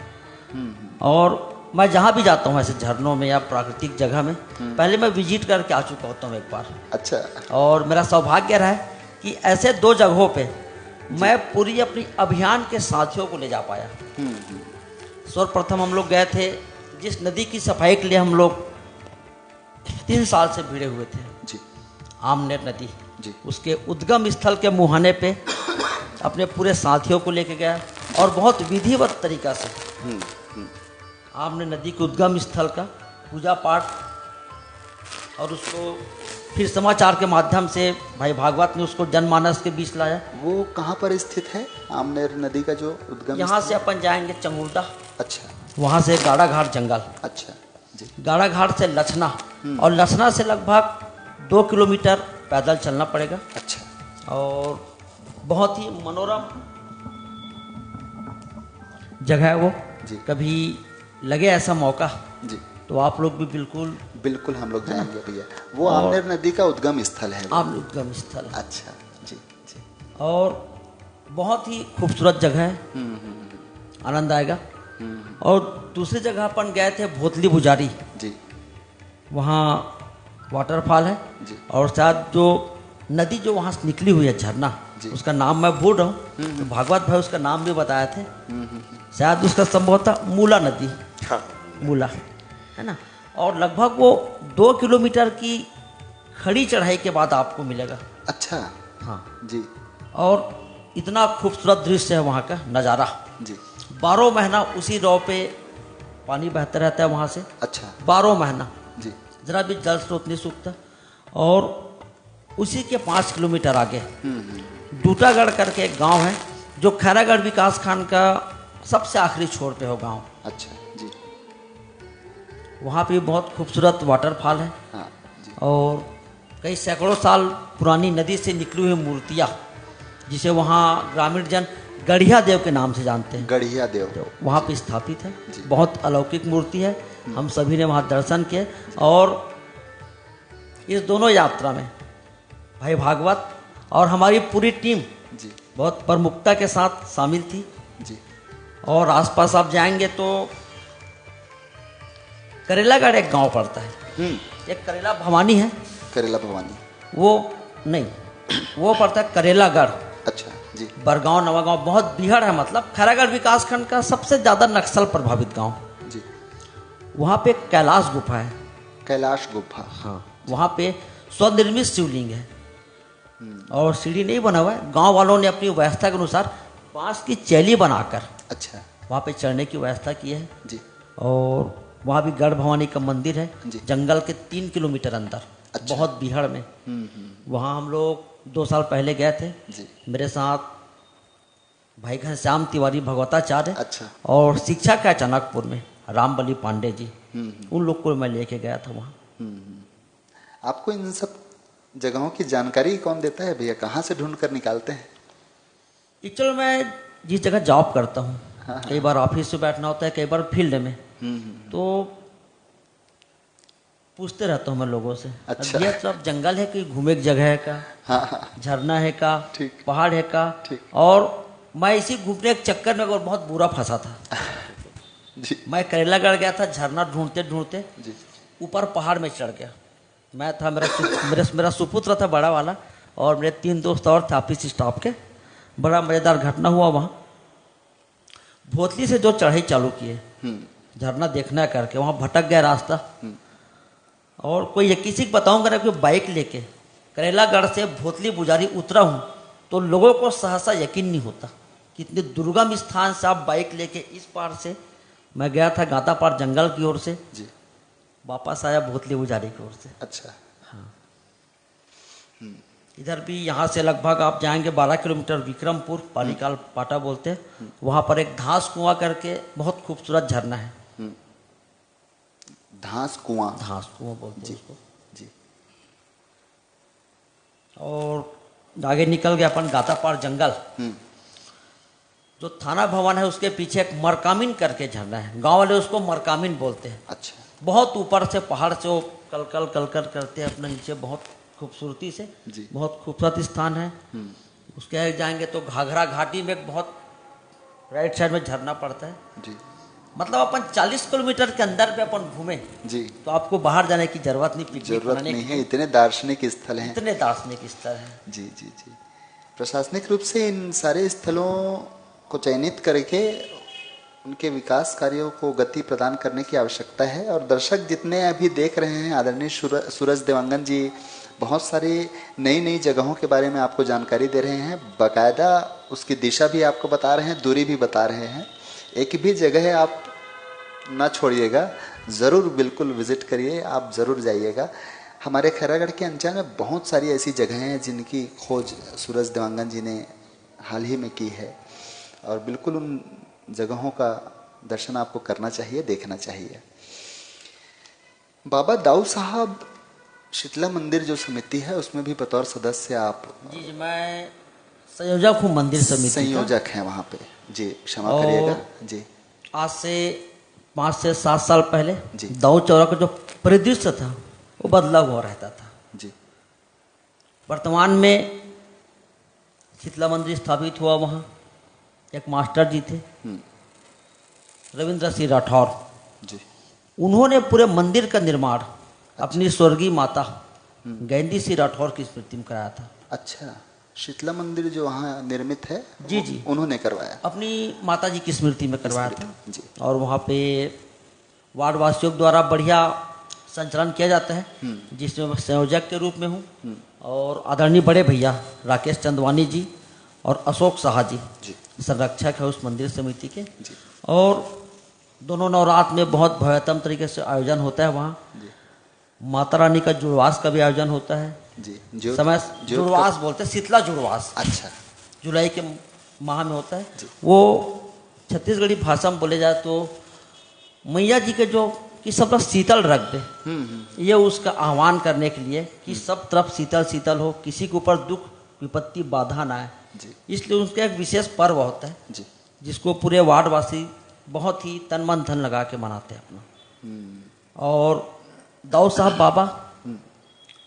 और मैं जहाँ भी जाता हूँ ऐसे झरनों में या प्राकृतिक जगह में, पहले मैं विजिट करके आ चुका होता हूँ एक बार। अच्छा, और मेरा सौभाग्य रहा है कि ऐसे 2 जगहों पे मैं पूरी अपनी अभियान के साथियों को ले जा पाया। सर्वप्रथम हम लोग गए थे जिस नदी की सफाई के लिए हम लोग 3 साल से भिड़े हुए थे जी, आमनेर नदी जी, उसके उद्गम स्थल के मुहाने पे अपने पूरे साथियों को लेके गया और बहुत विधिवत तरीका से आमनेर नदी के उद्गम स्थल का पूजा पाठ और उसको फिर समाचार के माध्यम से भाई भागवत ने उसको जनमानस के बीच लाया। वो कहाँ पर स्थित है आमनेर नदी का जो उद्गम? यहाँ से अपन जाएंगे चंगुर्दा, अच्छा, वहाँ से गाड़ा घाट जंगल, अच्छा जी, गाड़ा घाट से लछना, और लछना से लगभग 2 किलोमीटर पैदल चलना पड़ेगा। अच्छा, और बहुत ही मनोरम जगह है वो। जी। कभी लगे ऐसा मौका जी तो आप लोग भी बिल्कुल बिल्कुल हम लोग जाएंगे भैया। वो आमनेर नदी का उद्गम स्थल है वो। उद्गम स्थल है। अच्छा जी जी। और बहुत ही खूबसूरत जगह है, आनंद आएगा। और दूसरी जगह अपन गए थे भोतली बुजारी, जी वहाँ वाटरफॉल है। जी। और शायद जो नदी जो वहाँ से निकली हुई है झरना, उसका नाम मैं भूल रहा हूँ, तो भागवत भाई उसका नाम भी बताए थे। शायद उसका संभवतः मूला नदी, हाँ। मूला है ना। और लगभग वो 2 किलोमीटर की खड़ी चढ़ाई के बाद आपको मिलेगा। अच्छा हाँ जी और इतना खूबसूरत दृश्य है वहाँ का नज़ारा। जी 12 महीना उसी रॉ पे पानी बहता रहता है वहाँ से। अच्छा 12 महीना जी जरा भी जल स्रोत नहीं सूखता। और उसी के 5 किलोमीटर आगे डूटागढ़ करके एक गांव है, जो खैरागढ़ विकास खंड का सबसे आखिरी छोर पे हो गांव। अच्छा जी वहाँ पे बहुत खूबसूरत वाटरफॉल है। हाँ जी और कई सैकड़ों साल पुरानी नदी से निकली हुई मूर्तियाँ, जिसे वहाँ ग्रामीण जन गढ़िया देव के नाम से जानते हैं, गढ़िया देव तो वहाँ पे स्थापित है। बहुत अलौकिक मूर्ति है। हम सभी ने वहाँ दर्शन किए। और इस दोनों यात्रा में भाई भागवत और हमारी पूरी टीम जी बहुत प्रमुखता के साथ शामिल थी। जी और आसपास आप जाएंगे तो करेलागढ़ एक गांव पड़ता है, एक करेला भवानी है, करेला भवानी वो नहीं, वो पड़ता है करेलागढ़। अच्छा जी बरगांव नवागांव बहुत बिहड़ है, मतलब खैरागढ़ विकासखंड का सबसे ज़्यादा नक्सल प्रभावित गांव। जी वहाँ पे कैलाश गुफा है। कैलाश गुफा हाँ वहाँ पे स्वनिर्मित शिवलिंग है और सीढ़ी नहीं बना हुआ है। गांव वालों ने अपनी व्यवस्था के अनुसार बांस की चैली बनाकर अच्छा वहाँ पे चढ़ने की व्यवस्था की है। जी और वहाँ भी गढ़ भवानी का मंदिर है, जी। जंगल के 3 किलोमीटर अंदर। अच्छा। बहुत बिहड़ में। वहाँ हम लोग 2 साल पहले गए थे। जी मेरे साथ भाई घनश्याम तिवारी भगवताचार्य अच्छा और शिक्षक है चाणक्यपुर में रामबली पांडे जी, उन लोग को मैं लेके गया था वहाँ। आपको इन सब जगहों की जानकारी कौन देता है भैया? कहाँ से ढूंढ कर निकालते हैं? एक्चुअली मैं जिस जगह जॉब करता हूँ, कई बार ऑफिस से बैठना होता है, कई बार फील्ड में, तो पूछते रहता हूँ मैं लोगों से। अच्छा। ये सब जंगल है कि घूमे की जगह है का, हाँ झरना है का, ठीक। पहाड़ है का। ठीक। और मैं इसी घूमने के चक्कर में और बहुत बुरा फंसा था। जी मैं करेलागढ़ गया था, झरना ढूंढते ढूंढते जी ऊपर पहाड़ में चढ़ गया। मैं था, मेरा सुपुत्र था बड़ा वाला, और मेरे 3 दोस्त और थे ऑफिस स्टाफ के। बड़ा मज़ेदार घटना हुआ वहाँ। भोतली से जो चढ़ाई चालू किए झरना देखना करके, वहाँ भटक गया रास्ता। और कोई किसी को बताऊंगा ना कि बाइक लेके करेलागढ़ से भोतली बुजारी उतरा हूँ, तो लोगों को सहसा यकीन नहीं होता कि इतने दुर्गम स्थान से आप बाइक लेके इस पार से। मैं गया था गातापार जंगल की ओर से, जी वापस आया भोतली बुजारी की ओर से। अच्छा इधर भी यहाँ से लगभग आप जाएंगे 12 किलोमीटर विक्रमपुर, पालीकाल पाटा बोलते हैं, वहाँ पर एक घास कुआं करके बहुत खूबसूरत झरना है। धांस कुआं बोलते जी हैं उसको। जी और आगे निकल गया अपन गातापार जंगल। जो थाना भवन है उसके पीछे एक मरकामिन करके झरना है, गांव वाले उसको मरकामिन बोलते हैं। अच्छा बहुत ऊपर से पहाड़ से वो कलकल कलकल करते हैं अपने नीचे, बहुत खूबसूरती से। जी। बहुत खूबसूरत स्थान है। उसके आगे जाएंगे तो घाघरा घाटी में एक बहुत राइट साइड में झरना पड़ता है। जी मतलब अपन 40 किलोमीटर के अंदर पे अपन घूमे जी तो आपको बाहर जाने की जरूरत नहीं, पिकनिक जरूरत मनाने नहीं की। है, इतने दार्शनिक स्थल हैं। इतने दार्शनिक स्थल हैं। जी जी जी प्रशासनिक रूप से इन सारे स्थलों को चयनित करके उनके विकास कार्यों को गति प्रदान करने की आवश्यकता है। और दर्शक जितने अभी देख रहे हैं, आदरणीय सूरज देवांगन जी बहुत सारी नई नई जगहों के बारे में आपको जानकारी दे रहे हैं, बाकायदा उसकी दिशा भी आपको बता रहे हैं, दूरी भी बता रहे हैं। एक भी जगह आप ना छोड़िएगा, ज़रूर बिल्कुल विजिट करिए, आप ज़रूर जाइएगा। हमारे खैरागढ़ के अंचल में बहुत सारी ऐसी जगहें हैं जिनकी खोज सूरज देवांगन जी ने हाल ही में की है, और बिल्कुल उन जगहों का दर्शन आपको करना चाहिए, देखना चाहिए। बाबा दाऊ साहब शीतला मंदिर जो समिति है उसमें भी बतौर सदस्य आप? जी मैं संयोजक हूँ मंदिर समिति का। संयोजक हैं वहाँ पे? जी क्षमा करिएगा जी। आज से 5 से 7 साल पहले जी। दाऊ चौरा का जो परिदृश्य था वो बदला हुआ रहता था। जी। वर्तमान में शीतला मंदिर स्थापित हुआ, वहाँ एक मास्टर जी थे रविंद्र सिंह राठौर जी। उन्होंने पूरे मंदिर का निर्माण अपनी स्वर्गीय माता गैंदी सिंह राठौर की स्मृति में कराया था। अच्छा, शीतला मंदिर जो वहाँ निर्मित है जी जी उन्होंने करवाया, अपनी माता जी की स्मृति में करवाया था जी। और वहाँ पे वार्ड वासियों द्वारा बढ़िया संचालन किया जाता है, जिसमें मैं संयोजक के रूप में हूँ और आदरणीय बड़े भैया राकेश चंदवानी जी और अशोक साहा जी संरक्षक है उस मंदिर समिति के। और दोनों नवरात्र में बहुत भव्यतम तरीके से आयोजन होता है। वहाँ माता रानी का जुड़वास का भी आयोजन होता है जी। समय जुड़वास बोलते हैं, शीतला जुड़वास। अच्छा, जुलाई के माह में होता है। वो छत्तीसगढ़ी भाषा में बोले जाए तो मैया जी के जो कि सब लोग शीतल रख दे, ये उसका आह्वान करने के लिए कि सब तरफ शीतल शीतल हो, किसी के ऊपर दुख विपत्ति बाधा ना आए, इसलिए उसका एक विशेष पर्व होता है जी। जिसको पूरे वार्डवासी बहुत ही तन मन धन लगा के मनाते हैं अपना। और दाऊ साहब बाबा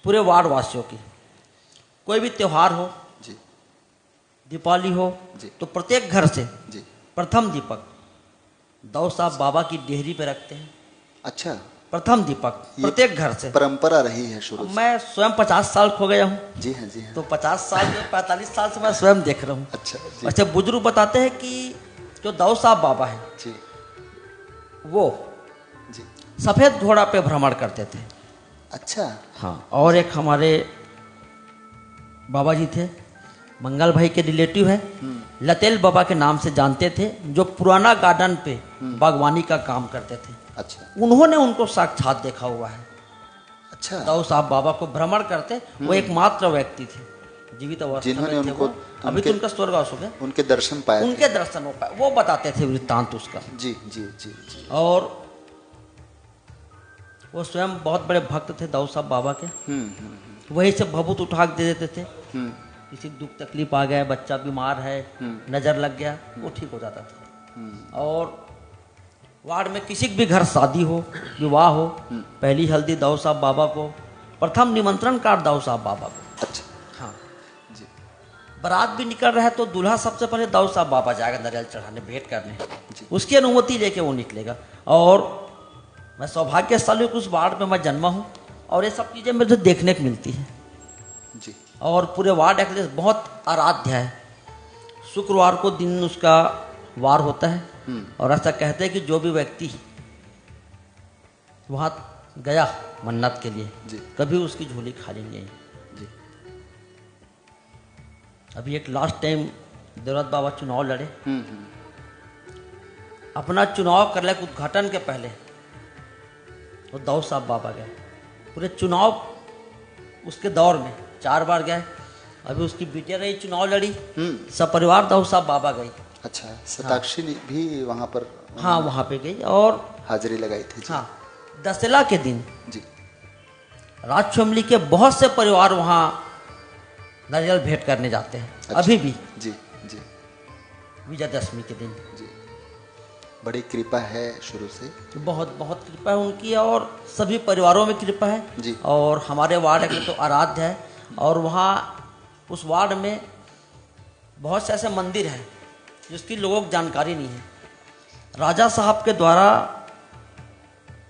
पूरे वार्डवासियों की कोई भी त्योहार हो जी, दीपावली हो जी। तो प्रत्येक घर से जी। प्रथम दीपक दाऊ साहब बाबा की डेहरी पे रखते हैं। अच्छा, प्रथम दीपक प्रत्येक घर से परंपरा रही है शुरू से। मैं स्वयं 50 साल खो गया हूँ। जी हाँ, जी हाँ। तो 50 साल में 45 साल से मैं स्वयं देख रहा हूँ। अच्छा जी। अच्छा, बुजुर्ग बताते हैं कि जो दाऊ साहब बाबा है जी वो जी। सफेद घोड़ा पे भ्रमण करते थे। अच्छा, हाँ, और एक हमारे बाबा जी थे, मंगल भाई के रिलेटिव है, लतेल बाबा के नाम से जानते थे, जो पुराना गार्डन पे बागवानी का काम करते थे। अच्छा, उन्होंने उनको साक्षात देखा हुआ है। अच्छा। दाऊ साहब बाबा को भ्रमण करते, वो एकमात्र व्यक्ति थे जीवित अवस्था जिन्होंने में थे उनको वो। अभी तो उनका स्वर्गवास हो गया, उनके दर्शन पाए थे। उनके दर्शन हो पाए, वो बताते थे वृत्तांत उसका। जी जी जी जी। और वो स्वयं बहुत बड़े भक्त थे दाऊ साहब बाबा के। वही से भभूत उठा के दे देते थे। किसी दुख तकलीफ आ गया, बच्चा बीमार है, नजर लग गया, वो ठीक हो जाता था। और वार्ड में किसी भी घर शादी हो, विवाह हो, पहली हल्दी दाऊ साहब बाबा को, प्रथम निमंत्रण कार्ड दाऊ साहब बाबा को। अच्छा, हाँ जी। बारात भी निकल रहा है तो दूल्हा सबसे पहले दाऊ साहब बाबा जाएगा नारियल चढ़ाने, भेंट करने, उसकी अनुमति लेके वो निकलेगा। और मैं सौभाग्यशाली हूँ कि उस वार्ड में मैं जन्मा हूँ और ये सब चीज़ें मुझे देखने को मिलती हैं। जी। और पूरे वार्ड एक्लेस बहुत आराध्य है। शुक्रवार को दिन उसका वार होता है और ऐसा कहते हैं कि जो भी व्यक्ति वहाँ गया मन्नत के लिए जी। कभी उसकी झोली खाली नहीं आई। जी। अभी एक लास्ट टाइम देवराज बाबा चुनाव लड़े, अपना चुनाव करने के उद्घाटन के पहले वो दाऊ साहब बाबा गए। पूरे चुनाव उसके दौर में 4 बार गए। अभी उसकी बेटिया रही, चुनाव लड़ी, सब परिवार दाऊ साहब बाबा गई। अच्छा, शताक्षी भी वहाँ पर हाँ वहाँ पे गई और हाजिरी लगाई थी। जी। हाँ, दशहरा के दिन जी। राज फैमिली के बहुत से परिवार वहाँ नारियल भेंट करने जाते हैं। अच्छा। अभी भी जी जी विजयदशमी के दिन। जी। बड़ी कृपा है शुरू से। बहुत बहुत कृपा है उनकी और सभी परिवारों में कृपा है जी। और हमारे वार्ड में तो आराध्य है। और वहाँ उस वार्ड में बहुत से ऐसे मंदिर हैं जिसकी लोगों को जानकारी नहीं है। राजा साहब के द्वारा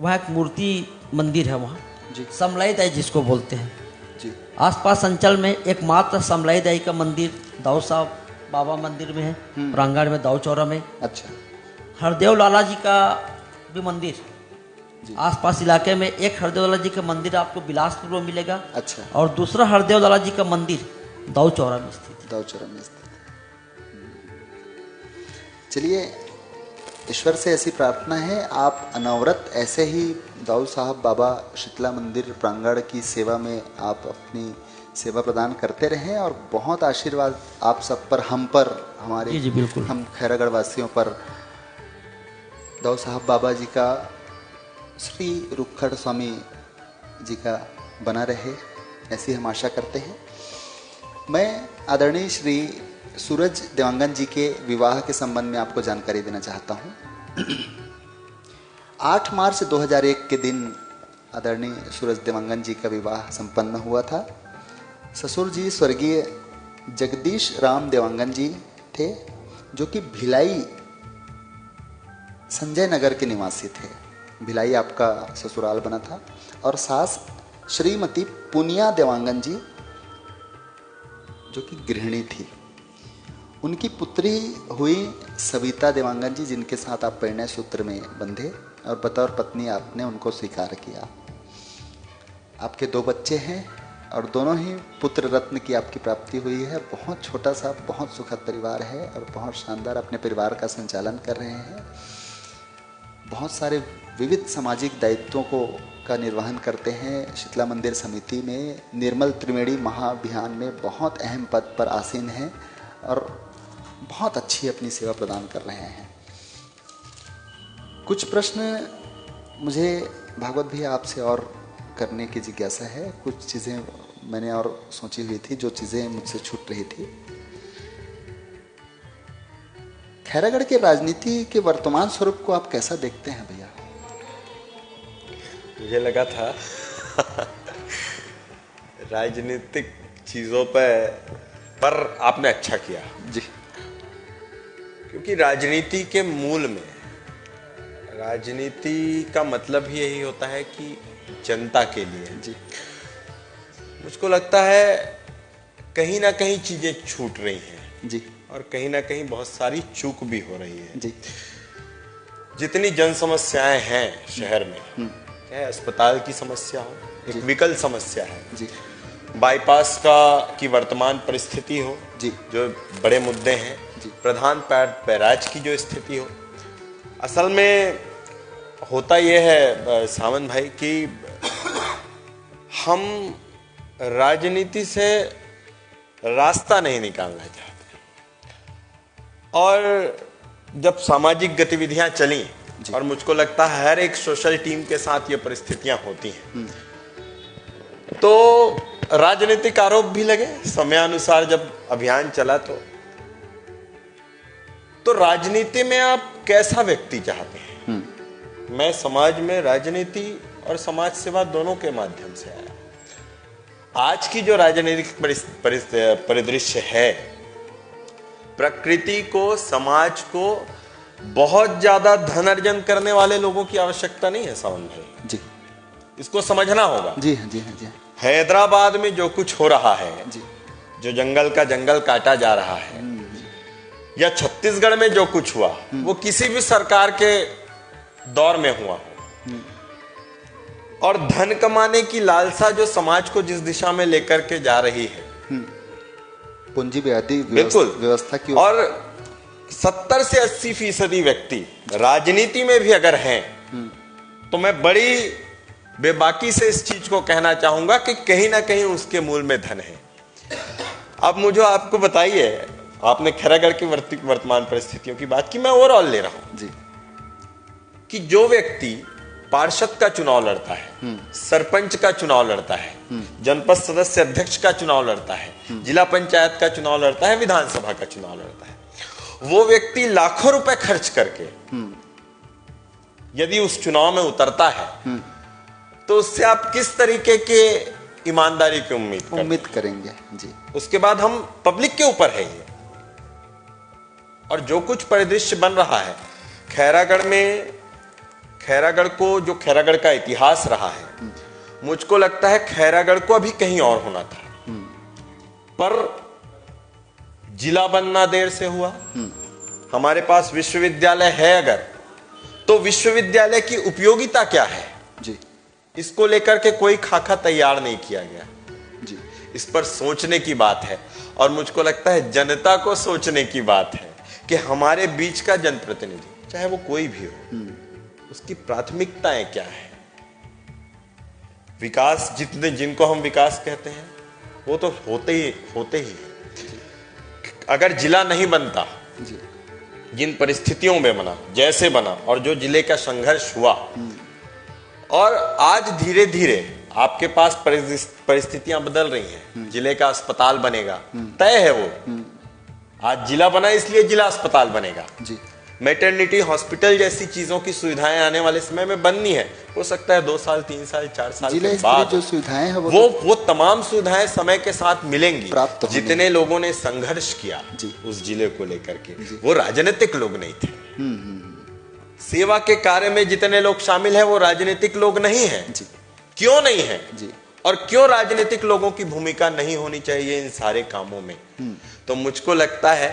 वहाँ एक मूर्ति मंदिर है वहाँ जी। समलाई दाई जिसको बोलते हैं। जी। आसपास अंचल में एकमात्र समलाई दाई का मंदिर दाऊ साहब बाबा मंदिर में है, प्रांगण में दाऊ चौरा में। अच्छा। हरदेव लाला जी का भी मंदिर आसपास इलाके में, एक हरदेव लाला जी का मंदिर आपको बिलासपुर में मिलेगा। अच्छा। और दूसरा हरदेव लाला जी का मंदिर दाऊ चौरा में स्थित है। दाऊ चौरा में स्थित। चलिए, ईश्वर से ऐसी प्रार्थना है आप अनवरत ऐसे ही दाऊ साहब बाबा शीतला मंदिर प्रांगण की सेवा में आप अपनी सेवा प्रदान करते रहें और बहुत आशीर्वाद आप सब पर, हम पर, हमारे जी बिल्कुल, हम खैरागढ़ वासियों पर दाऊ साहब बाबा जी का, श्री रुखड़ स्वामी जी का बना रहे, ऐसी हम आशा करते हैं। मैं आदरणीय श्री सूरज देवांगन जी के विवाह के संबंध में आपको जानकारी देना चाहता हूँ। 8 मार्च 2001 के दिन आदरणीय सूरज देवांगन जी का विवाह संपन्न हुआ था। ससुर जी स्वर्गीय जगदीश राम देवांगन जी थे, जो कि भिलाई संजय नगर के निवासी थे। भिलाई आपका ससुराल बना था। और सास श्रीमती पुनिया देवांगन जी, जो कि गृहिणी थी। उनकी पुत्री हुई सविता देवांगन जी, जिनके साथ आप परिणय सूत्र में बंधे और बतौर पत्नी आपने उनको स्वीकार किया। आपके 2 बच्चे हैं और दोनों ही पुत्र रत्न की आपकी प्राप्ति हुई है। बहुत छोटा सा, बहुत सुखद परिवार है और बहुत शानदार अपने परिवार का संचालन कर रहे हैं। बहुत सारे विविध सामाजिक दायित्वों का निर्वहन करते हैं। शीतला मंदिर समिति में निर्मल त्रिवेणी महाअभियान में बहुत अहम पद पर आसीन हैं और बहुत अच्छी अपनी सेवा प्रदान कर रहे हैं। कुछ प्रश्न मुझे भागवत भैया आपसे और करने की जिज्ञासा है। कुछ चीज़ें मैंने और सोची हुई थी, जो चीज़ें मुझसे छूट रही थी। खैरागढ़ के राजनीति के वर्तमान स्वरूप को आप कैसा देखते हैं भैया? मुझे लगा था राजनीतिक चीजों पर आपने अच्छा किया जी, क्योंकि राजनीति के मूल में, राजनीति का मतलब ही यही होता है कि जनता के लिए जी। मुझको लगता है कहीं ना कहीं चीजें छूट रही हैं जी, और कहीं ना कहीं बहुत सारी चूक भी हो रही है जी। जितनी जन समस्याएं हैं शहर में, चाहे अस्पताल की समस्या हो, एक विकल समस्या है जी, बाईपास की वर्तमान परिस्थिति हो जी, जो बड़े मुद्दे हैं, प्रधान बैराज की जो स्थिति हो। असल में होता यह है सावंत भाई कि हम राजनीति से रास्ता नहीं निकालना चाहते, और जब सामाजिक गतिविधियां चली, और मुझको लगता है हर एक सोशल टीम के साथ ये परिस्थितियां होती हैं, तो राजनीतिक आरोप भी लगे। समयानुसार जब अभियान चला तो राजनीति में आप कैसा व्यक्ति चाहते हैं? मैं समाज में राजनीति और समाज सेवा दोनों के माध्यम से आया। आज की जो राजनीतिक परिदृश्य है, प्रकृति को, समाज को बहुत ज्यादा धन अर्जन करने वाले लोगों की आवश्यकता नहीं है सावंत भाई जी। इसको समझना होगा। जी हाँ, जी हाँ, जी हाँ। हैदराबाद में जो कुछ हो रहा है जी, जो जंगल का जंगल काटा जा रहा है, या छत्तीसगढ़ में जो कुछ हुआ, वो किसी भी सरकार के दौर में हुआ हो, और धन कमाने की लालसा जो समाज को जिस दिशा में लेकर के जा रही है, पूंजीवादी बिल्कुल व्यवस्था की, और 70 से 80% व्यक्ति राजनीति में भी अगर हैं, तो मैं बड़ी बेबाकी से इस चीज को कहना चाहूंगा कि कहीं ना कहीं उसके मूल में धन है। अब मुझे आपको बताइए, आपने खैरागढ़ की वर्तमान परिस्थितियों की बात की, मैं ओवरऑल ले रहा हूं जी, कि जो व्यक्ति पार्षद का चुनाव लड़ता है, सरपंच का चुनाव लड़ता है, जनपद सदस्य अध्यक्ष का चुनाव लड़ता है, जिला पंचायत का चुनाव लड़ता है, विधानसभा का चुनाव लड़ता है, वो व्यक्ति लाखों रुपए खर्च करके यदि उस चुनाव में उतरता है, तो उससे आप किस तरीके के ईमानदारी की उम्मीद करेंगे जी। उसके बाद हम पब्लिक के ऊपर है ये, और जो कुछ परिदृश्य बन रहा है खैरागढ़ में, खैरागढ़ को, जो खैरागढ़ का इतिहास रहा है, मुझको लगता है खैरागढ़ को अभी कहीं और होना था, पर जिला बनना देर से हुआ। हमारे पास विश्वविद्यालय है अगर, तो विश्वविद्यालय की उपयोगिता क्या है जी, इसको लेकर के कोई खाका तैयार नहीं किया गया जी। इस पर सोचने की बात है, और मुझको लगता है जनता को सोचने की बात है कि हमारे बीच का जनप्रतिनिधि, चाहे वो कोई भी हो, उसकी प्राथमिकताएं क्या है। विकास, जिनको हम विकास कहते हैं, वो तो होते ही है। अगर जिला नहीं बनता, जिन परिस्थितियों में बना, जैसे बना, और जो जिले का संघर्ष हुआ, और आज धीरे धीरे आपके पास परिस्थितियां बदल रही हैं, जिले का अस्पताल बनेगा, तय है वो। आज जिला बना इसलिए जिला अस्पताल बनेगा जी। मैटरनिटी हॉस्पिटल जैसी चीजों की सुविधाएं आने वाले समय में बननी है। हो सकता है 2 साल 3 साल 4 साल के बाद जो सुविधाएं हैं वो तमाम सुविधाएं समय के साथ मिलेंगी। जितने लोगों ने संघर्ष किया उस जिले को लेकर के, वो राजनीतिक लोग नहीं थे। सेवा के कार्य में जितने लोग शामिल हैं वो राजनीतिक लोग नहीं हैं। क्यों नहीं है और क्यों राजनीतिक लोगों की भूमिका नहीं होनी चाहिए इन सारे कामों में? तो मुझको लगता है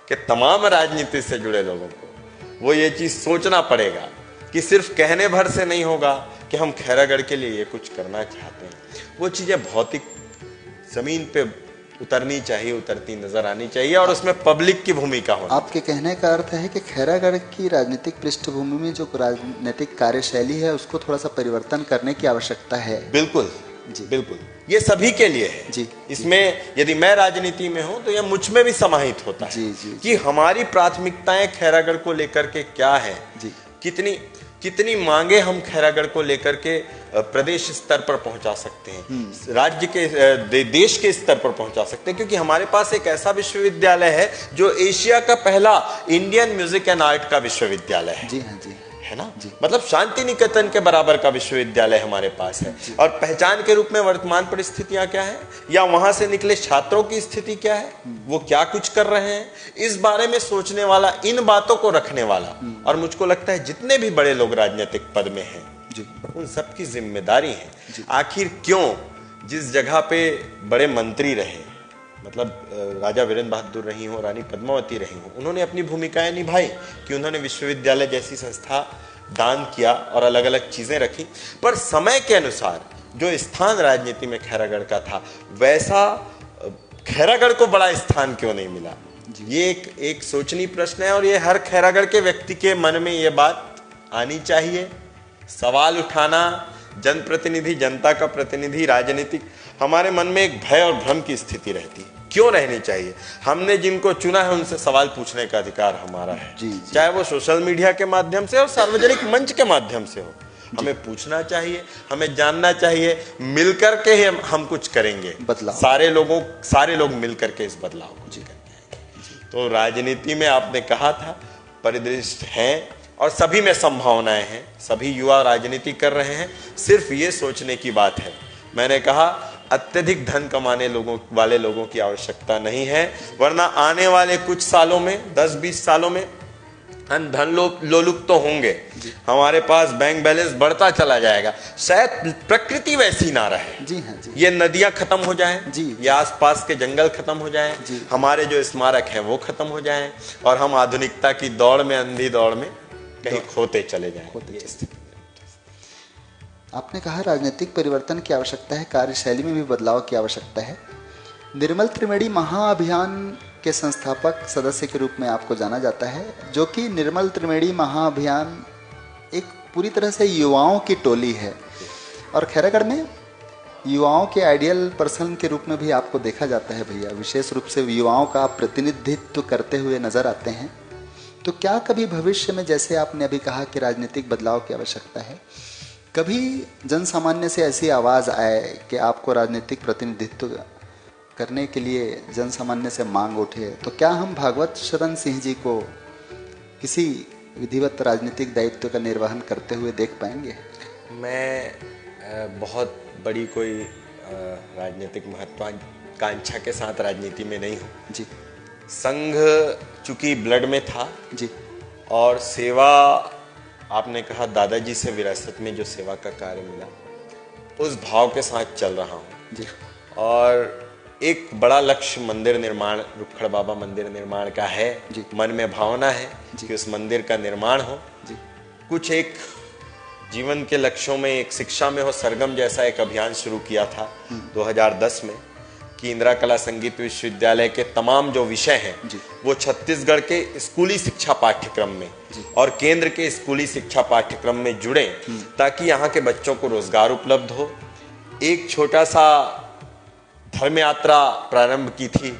कि तमाम राजनीति से जुड़े लोगों को वो ये चीज सोचना पड़ेगा कि सिर्फ कहने भर से नहीं होगा कि हम खैरागढ़ के लिए ये कुछ करना चाहते हैं। वो चीजें भौतिक जमीन पे उतरनी चाहिए, उतरती नजर आनी चाहिए और उसमें पब्लिक की भूमिका होनी। आपके कहने का अर्थ है कि खैरागढ़ की राजनीतिक पृष्ठभूमि में जो राजनीतिक कार्यशैली है उसको थोड़ा सा परिवर्तन करने की आवश्यकता है। बिल्कुल जी, बिल्कुल, ये सभी के लिए है जी। इसमें यदि मैं राजनीति में हूं तो यह मुझ में भी समाहित होता है जी, कि हमारी प्राथमिकताएं खैरागढ़ को लेकर के क्या है जी। कितनी मांगे हम खैरागढ़ को लेकर के प्रदेश स्तर पर पहुंचा सकते हैं, राज्य के देश के स्तर पर पहुंचा सकते हैं, क्योंकि हमारे पास एक ऐसा विश्वविद्यालय है जो एशिया का पहला इंडियन म्यूजिक एंड आर्ट का विश्वविद्यालय है। जी हाँ, जी है ना, मतलब शांति निकेतन के बराबर का विश्वविद्यालय हमारे पास है। और पहचान के रूप में वर्तमान परिस्थितियां क्या है या वहां से निकले छात्रों की स्थिति क्या है, वो क्या कुछ कर रहे हैं, इस बारे में सोचने वाला, इन बातों को रखने वाला, और मुझको लगता है जितने भी बड़े लोग राजनीतिक पद में हैं उन सबकी जिम्मेदारी है। आखिर क्यों जिस जगह पे बड़े मंत्री रहे, मतलब राजा वीरेंद्र बहादुर रही हो, रानी पद्मावती रही हो, उन्होंने अपनी भूमिकाएं निभाई कि उन्होंने विश्वविद्यालय जैसी संस्था दान किया और अलग अलग चीजें रखी, पर समय के अनुसार जो स्थान राजनीति में खैरागढ़ का था वैसा खैरागढ़ को बड़ा स्थान क्यों नहीं मिला? ये एक सोचनीय प्रश्न है और ये हर खैरागढ़ के व्यक्ति के मन में ये बात आनी चाहिए। सवाल उठाना, जनप्रतिनिधि, जनता का प्रतिनिधि, राजनीतिक, हमारे मन में एक भय और भ्रम की स्थिति रहती है। क्यों रहनी चाहिए? हमने जिनको चुना है उनसे सवाल पूछने का अधिकार हमारा है, चाहे वो सोशल मीडिया के माध्यम से और सार्वजनिक मंच के माध्यम से हो। हमें पूछना चाहिए, हमें जानना चाहिए, मिलकर के ही हम कुछ करेंगे, बदलाव। सारे लोग मिलकर के इस बदलाव को करेंगे। तो राजनीति में आपने कहा था परिदृश्य है और सभी में संभावनाएं हैं, सभी युवा राजनीति कर रहे हैं, सिर्फ ये सोचने की बात है। मैंने कहा अत्यधिक धन कमाने वाले लोगों की आवश्यकता नहीं है, वरना आने वाले कुछ सालों में, 10-20 सालों में धन लोलुप तो होंगे, हमारे पास बैंक बैलेंस बढ़ता चला जाएगा, शायद प्रकृति वैसी ना रहे। जी हाँ, जी। ये नदियां खत्म हो जाएं, ये आसपास के जंगल खत्म हो जाएं, हमारे जो स्मारक हैं वो खत्म हो जाएं और हम आधुनिकता की दौड़ में, अंधी दौड़ में कहीं खोते चले जाएं। आपने कहा राजनीतिक परिवर्तन की आवश्यकता है, कार्यशैली में भी बदलाव की आवश्यकता है। निर्मल त्रिवेणी महाअभियान के संस्थापक सदस्य के रूप में आपको जाना जाता है, जो कि निर्मल त्रिवेणी महाअभियान एक पूरी तरह से युवाओं की टोली है और खैरागढ़ में युवाओं के आइडियल पर्सन के रूप में भी आपको देखा जाता है भैया। विशेष रूप से युवाओं का आप प्रतिनिधित्व करते हुए नजर आते हैं। तो क्या कभी भविष्य में, जैसे आपने अभी कहा कि राजनीतिक बदलाव की आवश्यकता है, कभी जन सामान्य से ऐसी आवाज आए कि आपको राजनीतिक प्रतिनिधित्व करने के लिए जन सामान्य से मांग उठे, तो क्या हम भागवत शरण सिंह जी को किसी विधिवत राजनीतिक दायित्व का निर्वहन करते हुए देख पाएंगे? मैं बहुत बड़ी कोई राजनीतिक महत्वाकांक्षा के साथ राजनीति में नहीं हूँ जी। संघ चूंकि ब्लड में था जी, और सेवा, आपने कहा दादाजी से विरासत में जो सेवा का कार्य मिला, उस भाव के साथ चल रहा हूँ जी। और एक बड़ा लक्ष्य मंदिर निर्माण, रुखड़ बाबा मंदिर निर्माण का है जी। मन में भावना है कि उस मंदिर का निर्माण हो जी। कुछ एक जीवन के लक्ष्यों में, एक शिक्षा में हो, सरगम जैसा एक अभियान शुरू किया था 2010 में कि इंदिरा कला संगीत विश्वविद्यालय के तमाम जो विषय हैं वो छत्तीसगढ़ के स्कूली शिक्षा पाठ्यक्रम में और केंद्र के स्कूली शिक्षा पाठ्यक्रम में जुड़े, ताकि यहाँ के बच्चों को रोजगार उपलब्ध हो। एक छोटा सा धर्म यात्रा प्रारंभ की थी,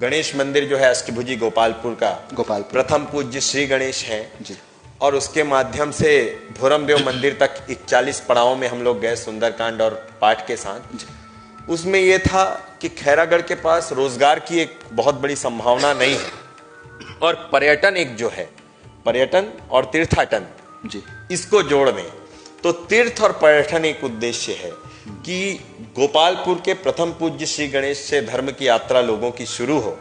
गणेश मंदिर जो है अष्टभुजी गोपालपुर का, प्रथम पूज्य श्री गणेश हैं, और उसके माध्यम से भोरमदेव मंदिर तक 41 पड़ावों में हम लोग गए सुंदरकांड और पाठ के साथ। उसमें यह था कि खैरागढ़ के पास रोजगार की एक बहुत बड़ी संभावना नहीं है, और पर्यटन एक जो है, पर्यटन और तीर्थाटन जी, इसको जोड़ दें तो तीर्थ और पर्यटन एक उद्देश्य है कि गोपालपुर के प्रथम पूज्य श्री गणेश से धर्म की यात्रा लोगों की शुरू हो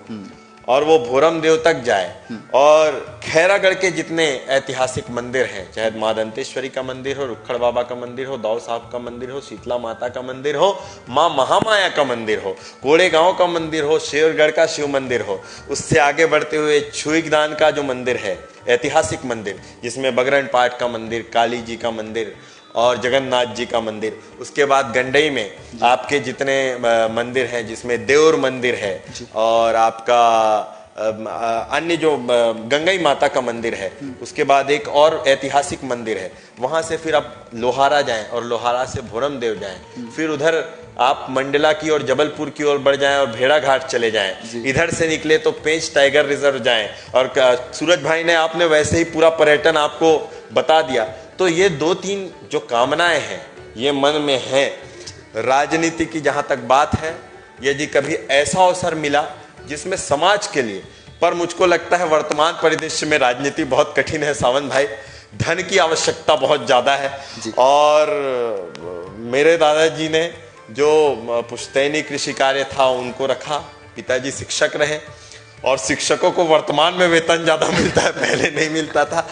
और वो भोरम देव तक जाए और खैरागढ़ के जितने ऐतिहासिक मंदिर हैं, चाहे मां दंतेश्वरी का मंदिर हो, रुखड़ बाबा का मंदिर हो, दाऊ साहब का मंदिर हो, शीतला माता का मंदिर हो, मां महामाया का मंदिर हो, कोड़े गांव का मंदिर हो, शेरगढ़ का शिव मंदिर हो, उससे आगे बढ़ते हुए छुईगदान का जो मंदिर है, ऐतिहासिक मंदिर जिसमें बगरन पाट का मंदिर, काली जी का मंदिर और जगन्नाथ जी का मंदिर, उसके बाद गंडई में आपके जितने मंदिर हैं जिसमें देवर मंदिर है और आपका अन्य जो गंगई माता का मंदिर है, उसके बाद एक और ऐतिहासिक मंदिर है, वहां से फिर आप लोहारा जाएं और लोहारा से भोरम देव जाएं, फिर उधर आप मंडला की और जबलपुर की ओर बढ़ जाएं और भेड़ा घाट चले जाएं, इधर से निकले तो पेंच टाइगर रिजर्व जाएं और सूरज भाई ने आपने वैसे ही पूरा पर्यटन आपको बता दिया। तो ये 2-3 जो कामनाएं हैं ये मन में है। राजनीति की जहां तक बात है, यदि कभी ऐसा अवसर मिला जिसमें समाज के लिए, पर मुझको लगता है वर्तमान परिदृश्य में राजनीति बहुत कठिन है सावंत भाई, धन की आवश्यकता बहुत ज्यादा है और मेरे दादाजी ने जो पुश्तैनी कृषि कार्य था उनको रखा, पिताजी शिक्षक रहे और शिक्षकों को वर्तमान में वेतन ज्यादा मिलता है, पहले नहीं मिलता था।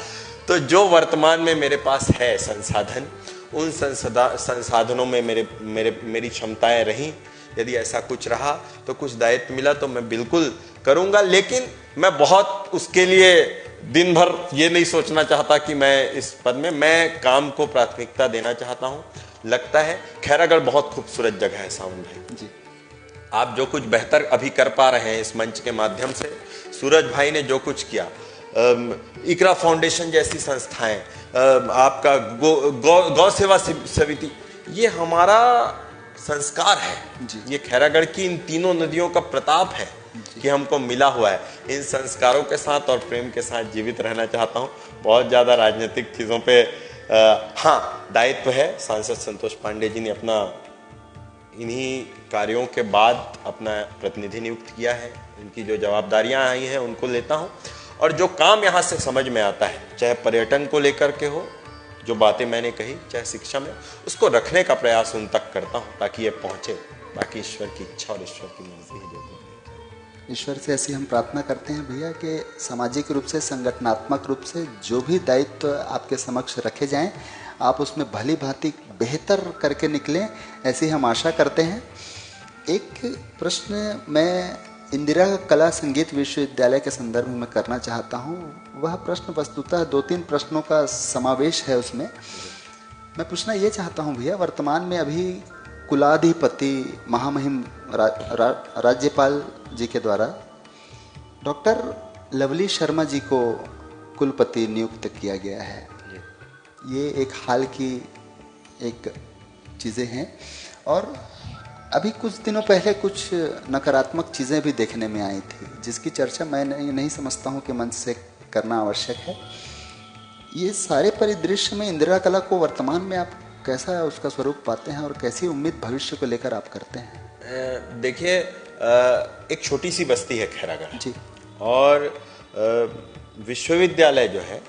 तो जो वर्तमान में मेरे पास है संसाधन, उन संसाधनों में मेरी क्षमताएं रहीं, यदि ऐसा कुछ रहा तो कुछ दायित्व मिला तो मैं बिल्कुल करूंगा, लेकिन मैं बहुत उसके लिए दिन भर ये नहीं सोचना चाहता कि मैं इस पद में, मैं काम को प्राथमिकता देना चाहता हूं। लगता है खैरागढ़ बहुत खूबसूरत जगह है सावंत भाई जी, आप जो कुछ बेहतर अभी कर पा रहे हैं इस मंच के माध्यम से, सूरज भाई ने जो कुछ किया, इकरा फाउंडेशन जैसी संस्थाएं, आपका गौ सेवा समिति, ये हमारा संस्कार है जी। ये खैरागढ़ की इन तीनों नदियों का प्रताप है कि हमको मिला हुआ है। इन संस्कारों के साथ और प्रेम के साथ जीवित रहना चाहता हूँ। बहुत ज्यादा राजनीतिक चीजों पे हाँ दायित्व है। सांसद संतोष पांडे जी ने अपना इन्हीं कार्यों के बाद अपना प्रतिनिधि नियुक्त किया है, इनकी जो जवाबदारियां आई हैं उनको लेता हूं और जो काम यहाँ से समझ में आता है, चाहे पर्यटन को लेकर के हो, जो बातें मैंने कही, चाहे शिक्षा में, उसको रखने का प्रयास उन तक करता हूँ ताकि ये पहुंचे। बाकी ईश्वर की इच्छा और ईश्वर की मर्जी है। जो ईश्वर से ऐसी हम प्रार्थना करते हैं भैया कि सामाजिक रूप से, संगठनात्मक रूप से जो भी दायित्व आपके समक्ष रखे जाएं, आप उसमें भली भांति बेहतर करके निकलें, ऐसी हम आशा करते हैं। एक प्रश्न मैं इंदिरा कला संगीत विश्वविद्यालय के संदर्भ में करना चाहता हूँ। वह प्रश्न वस्तुतः 2-3 प्रश्नों का समावेश है उसमें। मैं पूछना ये चाहता हूँ भैया, वर्तमान में अभी कुलाधिपति महामहिम राज्यपाल जी के द्वारा डॉक्टर लवली शर्मा जी को कुलपति नियुक्त किया गया है। ये एक हाल की एक चीज़ें हैं और अभी कुछ दिनों पहले कुछ नकारात्मक चीज़ें भी देखने में आई थी, जिसकी चर्चा मैं नहीं समझता हूँ कि मंच से करना आवश्यक है। ये सारे परिदृश्य में इंदिरा कला को वर्तमान में आप कैसा उसका स्वरूप पाते हैं और कैसी उम्मीद भविष्य को लेकर आप करते हैं? देखिए, एक छोटी सी बस्ती है खैरागढ़ जी, और विश्वविद्यालय जो है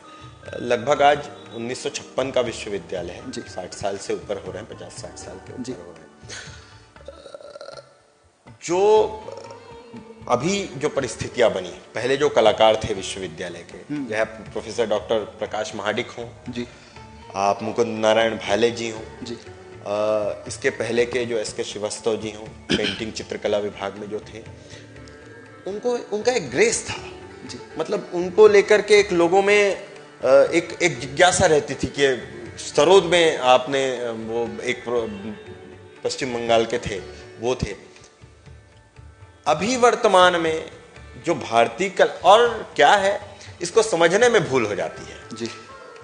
लगभग आज 1956 का विश्वविद्यालय है जी। 60 साल से ऊपर हो रहे हैं, 50-60 साल के ऊपर हो रहे हैं। जो अभी जो परिस्थितियां बनी, पहले जो कलाकार थे विश्वविद्यालय के, चाहे प्रोफेसर डॉक्टर प्रकाश महाडिक हों जी, आप मुकुंद नारायण भाले जी हों जी, इसके पहले के जो एस के श्रीवास्तव जी हों, पेंटिंग चित्रकला विभाग में जो थे, उनका एक ग्रेस था जी। मतलब उनको लेकर के एक लोगों में एक जिज्ञासा रहती थी कि सरोद में आपने वो एक पश्चिम बंगाल के थे, वो थे। अभी वर्तमान में जो भारतीय कला और क्या है, इसको समझने में भूल हो जाती है जी।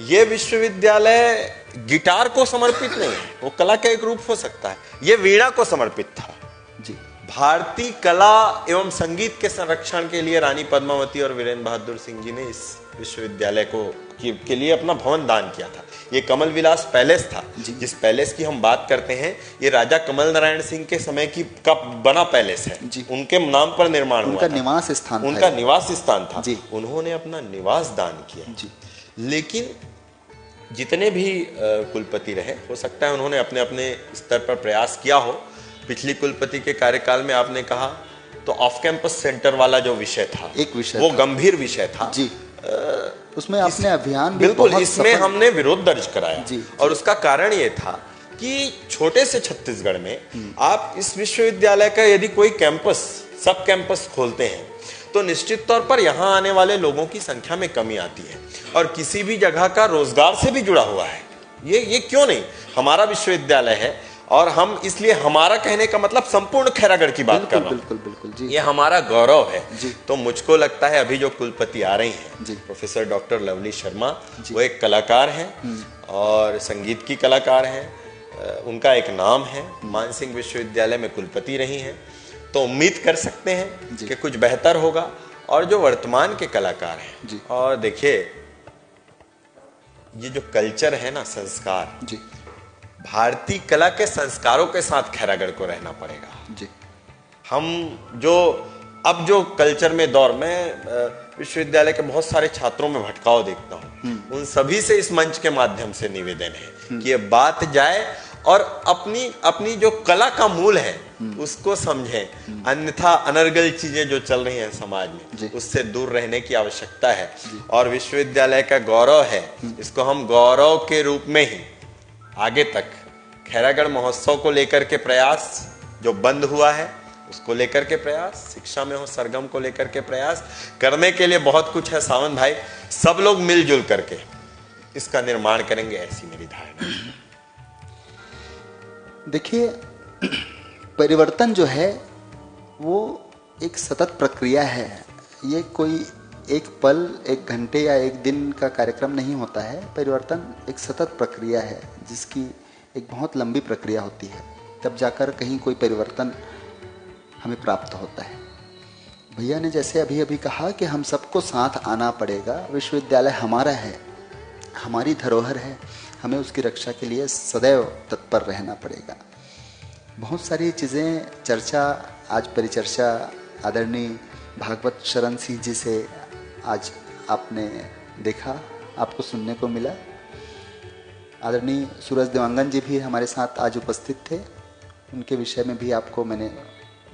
ये विश्वविद्यालय गिटार को समर्पित नहीं है, वो कला का एक रूप हो सकता है, ये वीणा को समर्पित था जी। भारतीय कला एवं संगीत के संरक्षण के लिए रानी पद्मावती और वीरेंद्र बहादुर सिंह जी ने इस विश्वविद्यालय को के लिए अपना भवन दान किया था। ये कमल विलास पैलेस था, जिस पैलेस की हम बात करते हैं ये राजा कमल नारायण सिंह के समय की का बना पैलेस है। उनके नाम पर निर्माण हुआ था, निवास स्थान था, उनका निवास स्थान था। उन्होंने अपना निवास दान किया। लेकिन जितने भी कुलपति रहे, हो सकता है उन्होंने अपने अपने स्तर पर प्रयास किया हो। पिछली कुलपति के कार्यकाल में आपने कहा तो ऑफ कैंपस सेंटर वाला जो विषय था, एक विषय वो गंभीर विषय था जी। उसमें आपने अभियान भी बिल्कुल, इसमें हमने विरोध दर्ज कराया जी। और उसका कारण ये था कि छोटे से छत्तीसगढ़ में आप इस विश्वविद्यालय का यदि कोई कैंपस, सब कैंपस खोलते हैं तो निश्चित तौर पर यहाँ आने वाले लोगों की संख्या में कमी आती है और किसी भी जगह का रोजगार से भी जुड़ा हुआ है। ये क्यों नहीं, हमारा विश्वविद्यालय है और हम इसलिए, हमारा कहने का मतलब संपूर्ण खैरागढ़ की बात कर रहा हूं। बिल्कुल जी। ये हमारा गौरव है जी। तो मुझको लगता है अभी जो कुलपति आ रही हैं प्रोफेसर डॉक्टर लवली शर्मा, वो एक कलाकार हैं और संगीत की कलाकार हैं। उनका एक नाम है, मानसिंह विश्वविद्यालय में कुलपति रही हैं, तो उम्मीद कर सकते हैं कि कुछ बेहतर होगा। और जो वर्तमान के कलाकार हैं, और देखिए ये जो कल्चर है ना, संस्कार जी, भारतीय कला के संस्कारों के साथ खैरागढ़ को रहना पड़ेगा जी। हम जो कल्चर में दौर में विश्वविद्यालय के बहुत सारे छात्रों में भटकाव देखता हूँ, उन सभी से इस मंच के माध्यम से निवेदन है कि ये बात जाए और अपनी जो कला का मूल है उसको समझें। अन्यथा अनर्गल चीजें जो चल रही हैं समाज में, उससे दूर रहने की आवश्यकता है। और विश्वविद्यालय का गौरव है, इसको हम गौरव के रूप में ही आगे तक, खैरागढ़ महोत्सव को लेकर के प्रयास जो बंद हुआ है उसको लेकर के प्रयास, शिक्षा में हो सरगम को लेकर के प्रयास करने के लिए बहुत कुछ है सावंत भाई। सब लोग मिलजुल करके इसका निर्माण करेंगे, ऐसी मेरी धारणा है। देखिए, परिवर्तन जो है वो एक सतत प्रक्रिया है। ये कोई एक पल, एक घंटे या एक दिन का कार्यक्रम नहीं होता है। परिवर्तन एक सतत प्रक्रिया है जिसकी एक बहुत लंबी प्रक्रिया होती है, तब जाकर कहीं कोई परिवर्तन हमें प्राप्त होता है। भैया ने जैसे अभी अभी कहा कि हम सबको साथ आना पड़ेगा, विश्वविद्यालय हमारा है, हमारी धरोहर है, हमें उसकी रक्षा के लिए सदैव तत्पर रहना पड़ेगा। बहुत सारी चीज़ें चर्चा, आज परिचर्चा आदरणीय भागवत शरण सिंह जी से आज आपने देखा, आपको सुनने को मिला। आदरणीय सूरज देवांगन जी भी हमारे साथ आज उपस्थित थे, उनके विषय में भी आपको मैंने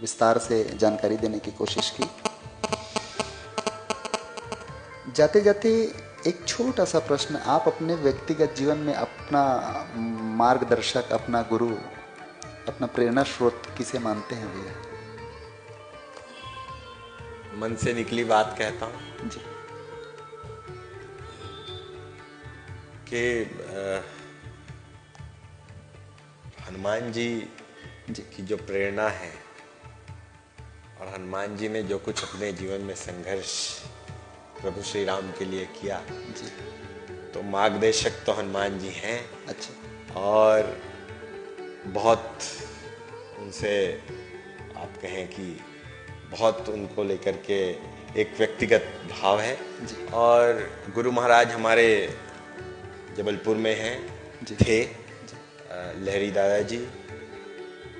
विस्तार से जानकारी देने की कोशिश की। जाते जाते एक छोटा सा प्रश्न, आप अपने व्यक्तिगत जीवन में अपना मार्गदर्शक, अपना गुरु, अपना प्रेरणा स्रोत किसे मानते हैं भैया? मन से निकली बात कहता हूं जी कि हनुमान जी की जो प्रेरणा है और हनुमान जी ने जो कुछ अपने जीवन में संघर्ष प्रभु श्री राम के लिए किया जी, तो मार्गदर्शक तो हनुमान जी हैं। अच्छा। और बहुत उनसे आप कहें कि बहुत उनको लेकर के एक व्यक्तिगत भाव है। और गुरु महाराज हमारे जबलपुर में हैं, थे लहरी दादाजी।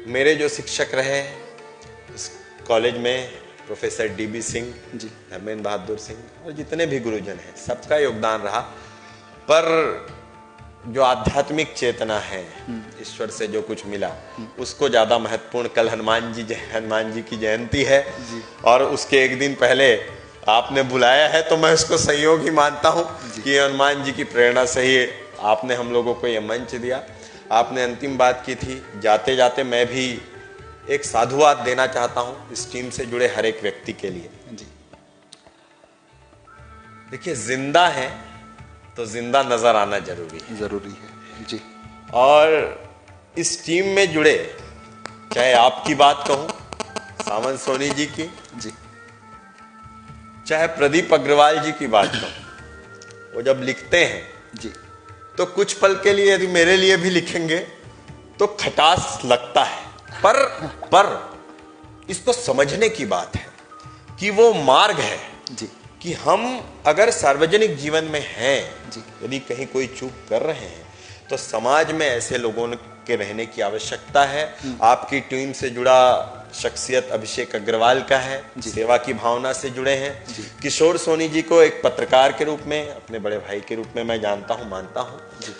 मेरे जो शिक्षक रहे इस कॉलेज में प्रोफेसर डीबी सिंह जी, धर्मेंद्र बहादुर सिंह और जितने भी गुरुजन हैं, सबका योगदान रहा। पर जो आध्यात्मिक चेतना है, ईश्वर से जो कुछ मिला, उसको ज्यादा महत्वपूर्ण। कल हनुमान जी की जयंती है और उसके एक दिन पहले आपने बुलाया है, तो मैं उसको संयोग ही मानता हूं कि हनुमान जी की प्रेरणा से ही आपने हम लोगों को यह मंच दिया। आपने अंतिम बात की थी, जाते जाते मैं भी एक साधुवाद देना चाहता हूं इस टीम से जुड़े हर एक व्यक्ति के लिए जी। देखिए, जिंदा है तो जिंदा नजर आना जरूरी है जी। और इस टीम में जुड़े, चाहे आपकी बात कहूं, सावंत सोनी जी की जी, चाहे प्रदीप अग्रवाल जी की बात कहूं, वो जब लिखते हैं जी, तो कुछ पल के लिए यदि मेरे लिए भी लिखेंगे तो खटास लगता है। पर इसको समझने की बात है कि वो मार्ग है जी, कि हम अगर सार्वजनिक जीवन में हैं, यदि कहीं कोई चूक कर रहे हैं, तो समाज में ऐसे लोगों के रहने की आवश्यकता है। आपकी टीम से जुड़ा शख्सियत अभिषेक अग्रवाल का है, सेवा की भावना से जुड़े हैं। किशोर सोनी जी को एक पत्रकार के रूप में, अपने बड़े भाई के रूप में मैं जानता हूं, मानता हूं।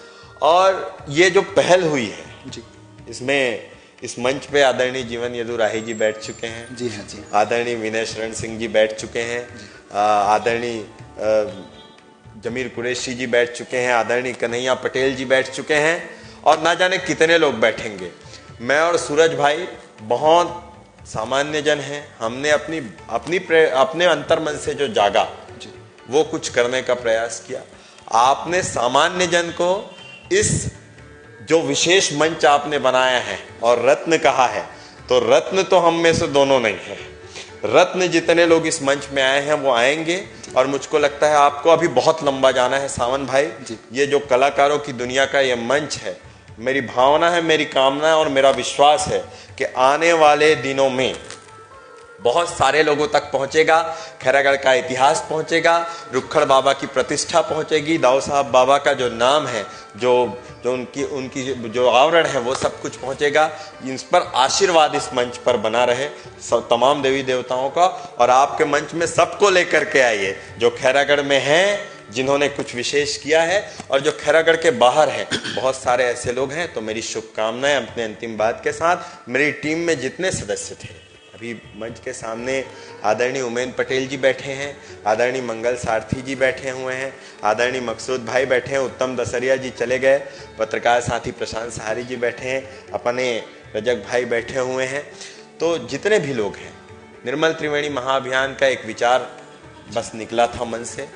और ये जो पहल हुई है, इसमें इस मंच पे आदरणीय जीवन यदुराही जी बैठ चुके हैं, जी हाँ, जी। आदरणीय विनय शरण सिंह जी बैठ चुके हैं, आदरणीय जमीर कुरैशी जी बैठ चुके हैं, आदरणीय कन्हैया पटेल जी बैठ चुके हैं, और ना जाने कितने लोग बैठेंगे। मैं और सूरज भाई बहुत सामान्य जन हैं। हमने अपने अंतर्मन से जो जागा वो कुछ करने का प्रयास किया। आपने सामान्य जन को इस जो विशेष मंच आपने बनाया है और रत्न कहा है, तो रत्न तो हम में से दोनों नहीं है। रत्न जितने लोग इस मंच में आए हैं वो आएंगे, और मुझको लगता है आपको अभी बहुत लंबा जाना है सावन भाई। ये जो कलाकारों की दुनिया का ये मंच है, मेरी भावना है, मेरी कामना है और मेरा विश्वास है कि आने वाले दिनों में बहुत सारे लोगों तक पहुंचेगा। खैरागढ़ का इतिहास पहुंचेगा, रुक्खड़ बाबा की प्रतिष्ठा पहुंचेगी, दाऊ साहब बाबा का जो नाम है, जो उनकी जो आवरण है, वो सब कुछ पहुंचेगा। इस पर आशीर्वाद इस मंच पर बना रहे सब तमाम देवी देवताओं का, और आपके मंच में सबको लेकर के आइए जो खैरागढ़ में हैं, जिन्होंने कुछ विशेष किया है, और जो खैरागढ़ के बाहर हैं, बहुत सारे ऐसे लोग हैं। तो मेरी शुभकामनाएं अपने अंतिम बात के साथ। मेरी टीम में जितने सदस्य थे, अभी मंच के सामने आदरणीय उमेन पटेल जी बैठे हैं, आदरणीय मंगल सारथी जी बैठे हुए हैं, आदरणीय मकसूद भाई बैठे हैं, उत्तम दसरिया जी चले गए, पत्रकार साथी प्रशांत सहारी जी बैठे हैं, अपने रजक भाई बैठे हुए हैं। तो जितने भी लोग हैं, निर्मल त्रिवेणी महाअभियान का एक विचार बस निकला था मन से।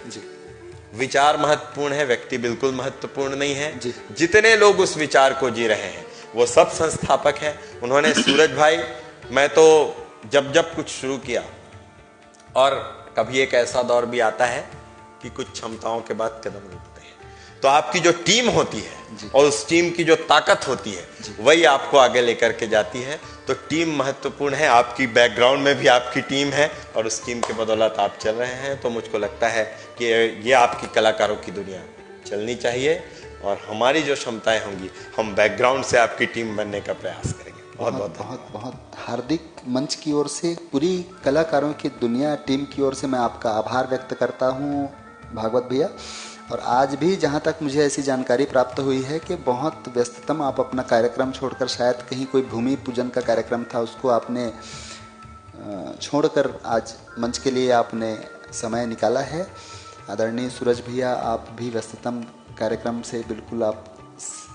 विचार महत्वपूर्ण है, व्यक्ति बिल्कुल महत्वपूर्ण नहीं है। जितने लोग उस विचार को जी रहे हैं वो सब संस्थापक हैं। उन्होंने सूरज भाई, मैं तो जब कुछ शुरू किया, और कभी एक ऐसा दौर भी आता है कि कुछ क्षमताओं के बाद कदम रुकते हैं, तो आपकी जो टीम होती है और उस टीम की जो ताकत होती है वही आपको आगे लेकर के जाती है। तो टीम महत्वपूर्ण है, आपकी बैकग्राउंड में भी आपकी टीम है और उस टीम के बदौलत आप चल रहे हैं। तो मुझको लगता है कि ये आपकी कलाकारों की दुनिया चलनी चाहिए, और हमारी जो क्षमताएं होंगी हम बैकग्राउंड से आपकी टीम बनने का प्रयास करेंगे। बहुत बहुत बहुत बहुत हार्दिक मंच की ओर से, पूरी कलाकारों की दुनिया टीम की ओर से मैं आपका आभार व्यक्त करता हूँ भागवत भैया। और आज भी जहाँ तक मुझे ऐसी जानकारी प्राप्त हुई है कि बहुत व्यस्ततम आप अपना कार्यक्रम छोड़कर, शायद कहीं कोई भूमि पूजन का कार्यक्रम था उसको आपने छोड़कर आज मंच के लिए आपने समय निकाला है। आदरणीय सूरज भैया, आप भी व्यस्ततम कार्यक्रम से बिल्कुल आप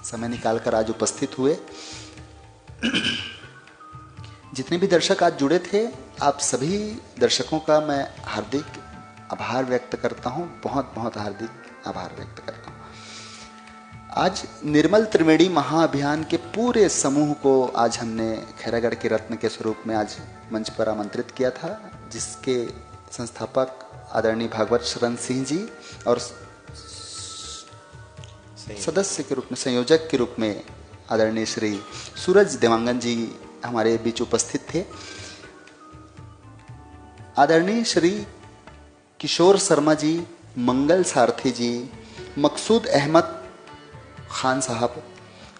समय निकालकर आज उपस्थित हुए। जितने भी दर्शक आज जुड़े थे, आप सभी दर्शकों का मैं हार्दिक आभार व्यक्त करता हूं, बहुत बहुत हार्दिक आभार व्यक्त करता हूं। आज निर्मल त्रिवेणी महाअभियान के पूरे समूह को आज हमने खैरागढ़ के रत्न के स्वरूप में आज मंच पर आमंत्रित किया था, जिसके संस्थापक आदरणीय भागवत शरण सिंह जी और सदस्य के रूप में, संयोजक के रूप में आदरणीय श्री सूरज देवांगन जी हमारे बीच उपस्थित थे। आदरणीय श्री किशोर शर्मा जी, मंगल सारथी जी, मकसूद अहमद खान साहब,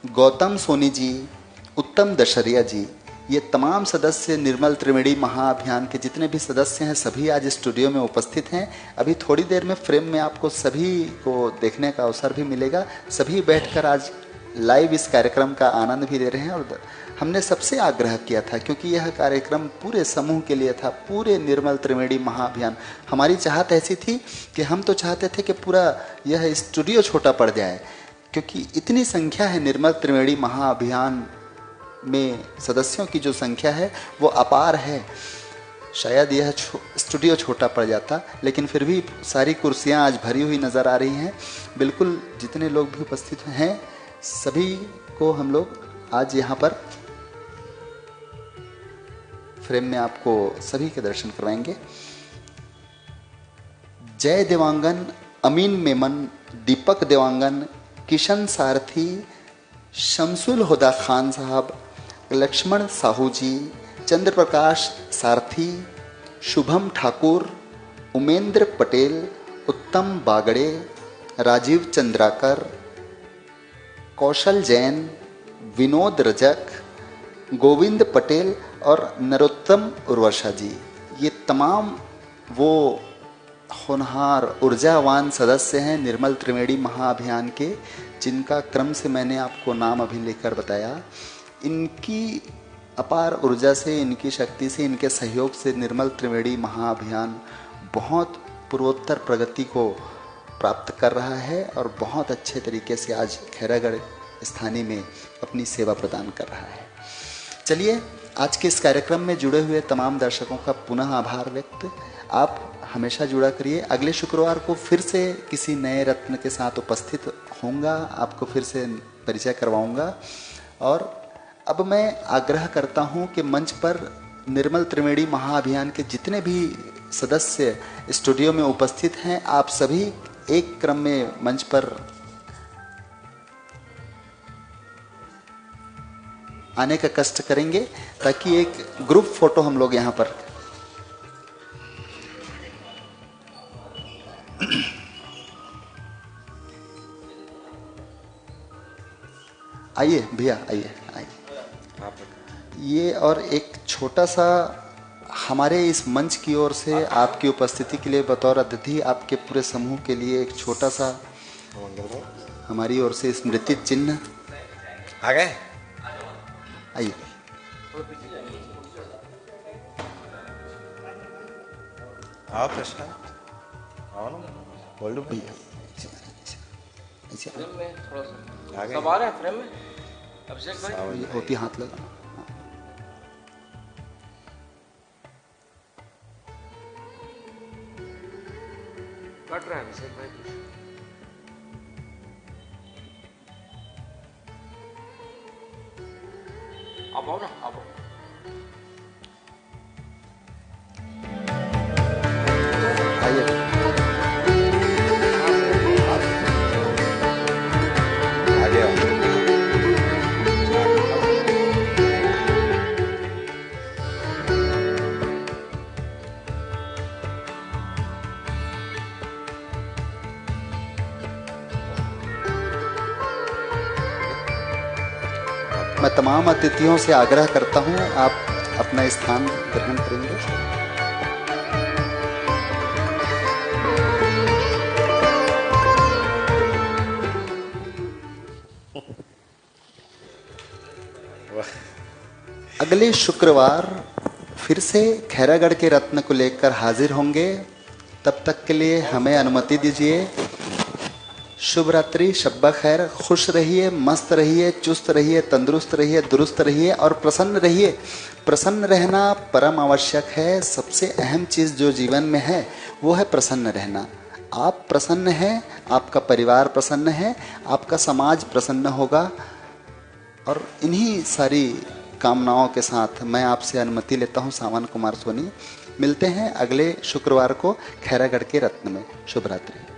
गौतम सोनी जी, उत्तम दशरिया जी, ये तमाम सदस्य निर्मल त्रिवेणी महाअभियान के जितने भी सदस्य हैं सभी आज स्टूडियो में उपस्थित हैं। अभी थोड़ी देर में फ्रेम में आपको सभी को देखने का अवसर भी मिलेगा। सभी बैठकर आज लाइव इस कार्यक्रम का आनंद भी ले रहे हैं। और हमने सबसे आग्रह किया था, क्योंकि यह कार्यक्रम पूरे समूह के लिए था, पूरे निर्मल त्रिवेणी महाअभियान। हमारी चाहत ऐसी थी कि हम तो चाहते थे कि पूरा यह स्टूडियो छोटा पड़ जाए, क्योंकि इतनी संख्या है निर्मल त्रिवेणी महाअभियान में, सदस्यों की जो संख्या है वो अपार है। शायद यह स्टूडियो छोटा पड़ जाता, लेकिन फिर भी सारी कुर्सियां आज भरी हुई नज़र आ रही हैं। बिल्कुल जितने लोग भी उपस्थित हैं सभी को हम लोग आज यहाँ पर फ्रेम में आपको सभी के दर्शन करवाएंगे। जय देवांगन, अमीन मेमन, दीपक देवांगन, किशन सारथी, शमसुल हुदा खान साहब, लक्ष्मण साहू जी, चंद्र प्रकाश सारथी, शुभम ठाकुर, उमेंद्र पटेल, उत्तम बागड़े, राजीव चंद्राकर, कौशल जैन, विनोद रजक, गोविंद पटेल और नरोत्तम उर्वशा जी। ये तमाम वो होनहार ऊर्जावान सदस्य हैं निर्मल त्रिवेणी महाअभियान के, जिनका क्रम से मैंने आपको नाम अभी लेकर बताया। इनकी अपार ऊर्जा से, इनकी शक्ति से, इनके सहयोग से निर्मल त्रिवेणी महाअभियान बहुत पूर्वोत्तर प्रगति को प्राप्त कर रहा है और बहुत अच्छे तरीके से आज खैरागढ़ स्थानीय में अपनी सेवा प्रदान कर रहा है। चलिए, आज के इस कार्यक्रम में जुड़े हुए तमाम दर्शकों का पुनः आभार व्यक्त। आप हमेशा जुड़ा करिए। अगले शुक्रवार को फिर से किसी नए रत्न के साथ उपस्थित होऊंगा, आपको फिर से परिचय करवाऊंगा। और अब मैं आग्रह करता हूं कि मंच पर निर्मल त्रिवेणी महाअभियान के जितने भी सदस्य स्टूडियो में उपस्थित हैं, आप सभी एक क्रम में मंच पर आने का कष्ट करेंगे ताकि एक ग्रुप फोटो हम लोग यहां पर। आइए भैया, आइए आइए। ये और एक छोटा सा हमारे इस मंच की ओर से आपकी उपस्थिति के लिए बतौर अतिथि आपके पूरे समूह के लिए एक छोटा सा हमारी ओर से स्मृति चिन्ह। आ गए, आइए। आओ प्रशांत, आओ ना, बोल दो भैया। फ्रेम में थोड़ा सा आगे सब आ रहे हैं फ्रेम में। अभिषेक भाई होती हाथ लगा। कट रहा है अभिषेक भाई कुछ। आप आओ ना, आप आओ। आइए। आगे आओ। मैं तमाम अतिथियों से आग्रह करता हूं, आप अपना स्थान ग्रहण करेंगे। अगले शुक्रवार फिर से खैरागढ़ के रत्न को लेकर हाजिर होंगे। तब तक के लिए हमें अनुमति दीजिए। शुभ रात्रि, शब्बा खैर। खुश रहिए, मस्त रहिए, चुस्त रहिए, तंदुरुस्त रहिए, दुरुस्त रहिए और प्रसन्न रहिए। प्रसन्न रहना परम आवश्यक है। सबसे अहम चीज़ जो जीवन में है वो है प्रसन्न रहना। आप प्रसन्न हैं, आपका परिवार प्रसन्न है, आपका समाज प्रसन्न होगा। और इन्हीं सारी कामनाओं के साथ मैं आपसे अनुमति लेता हूं, सावन कुमार सोनी। मिलते हैं अगले शुक्रवार को खैरागढ़ के रत्न में। शुभ रात्रि।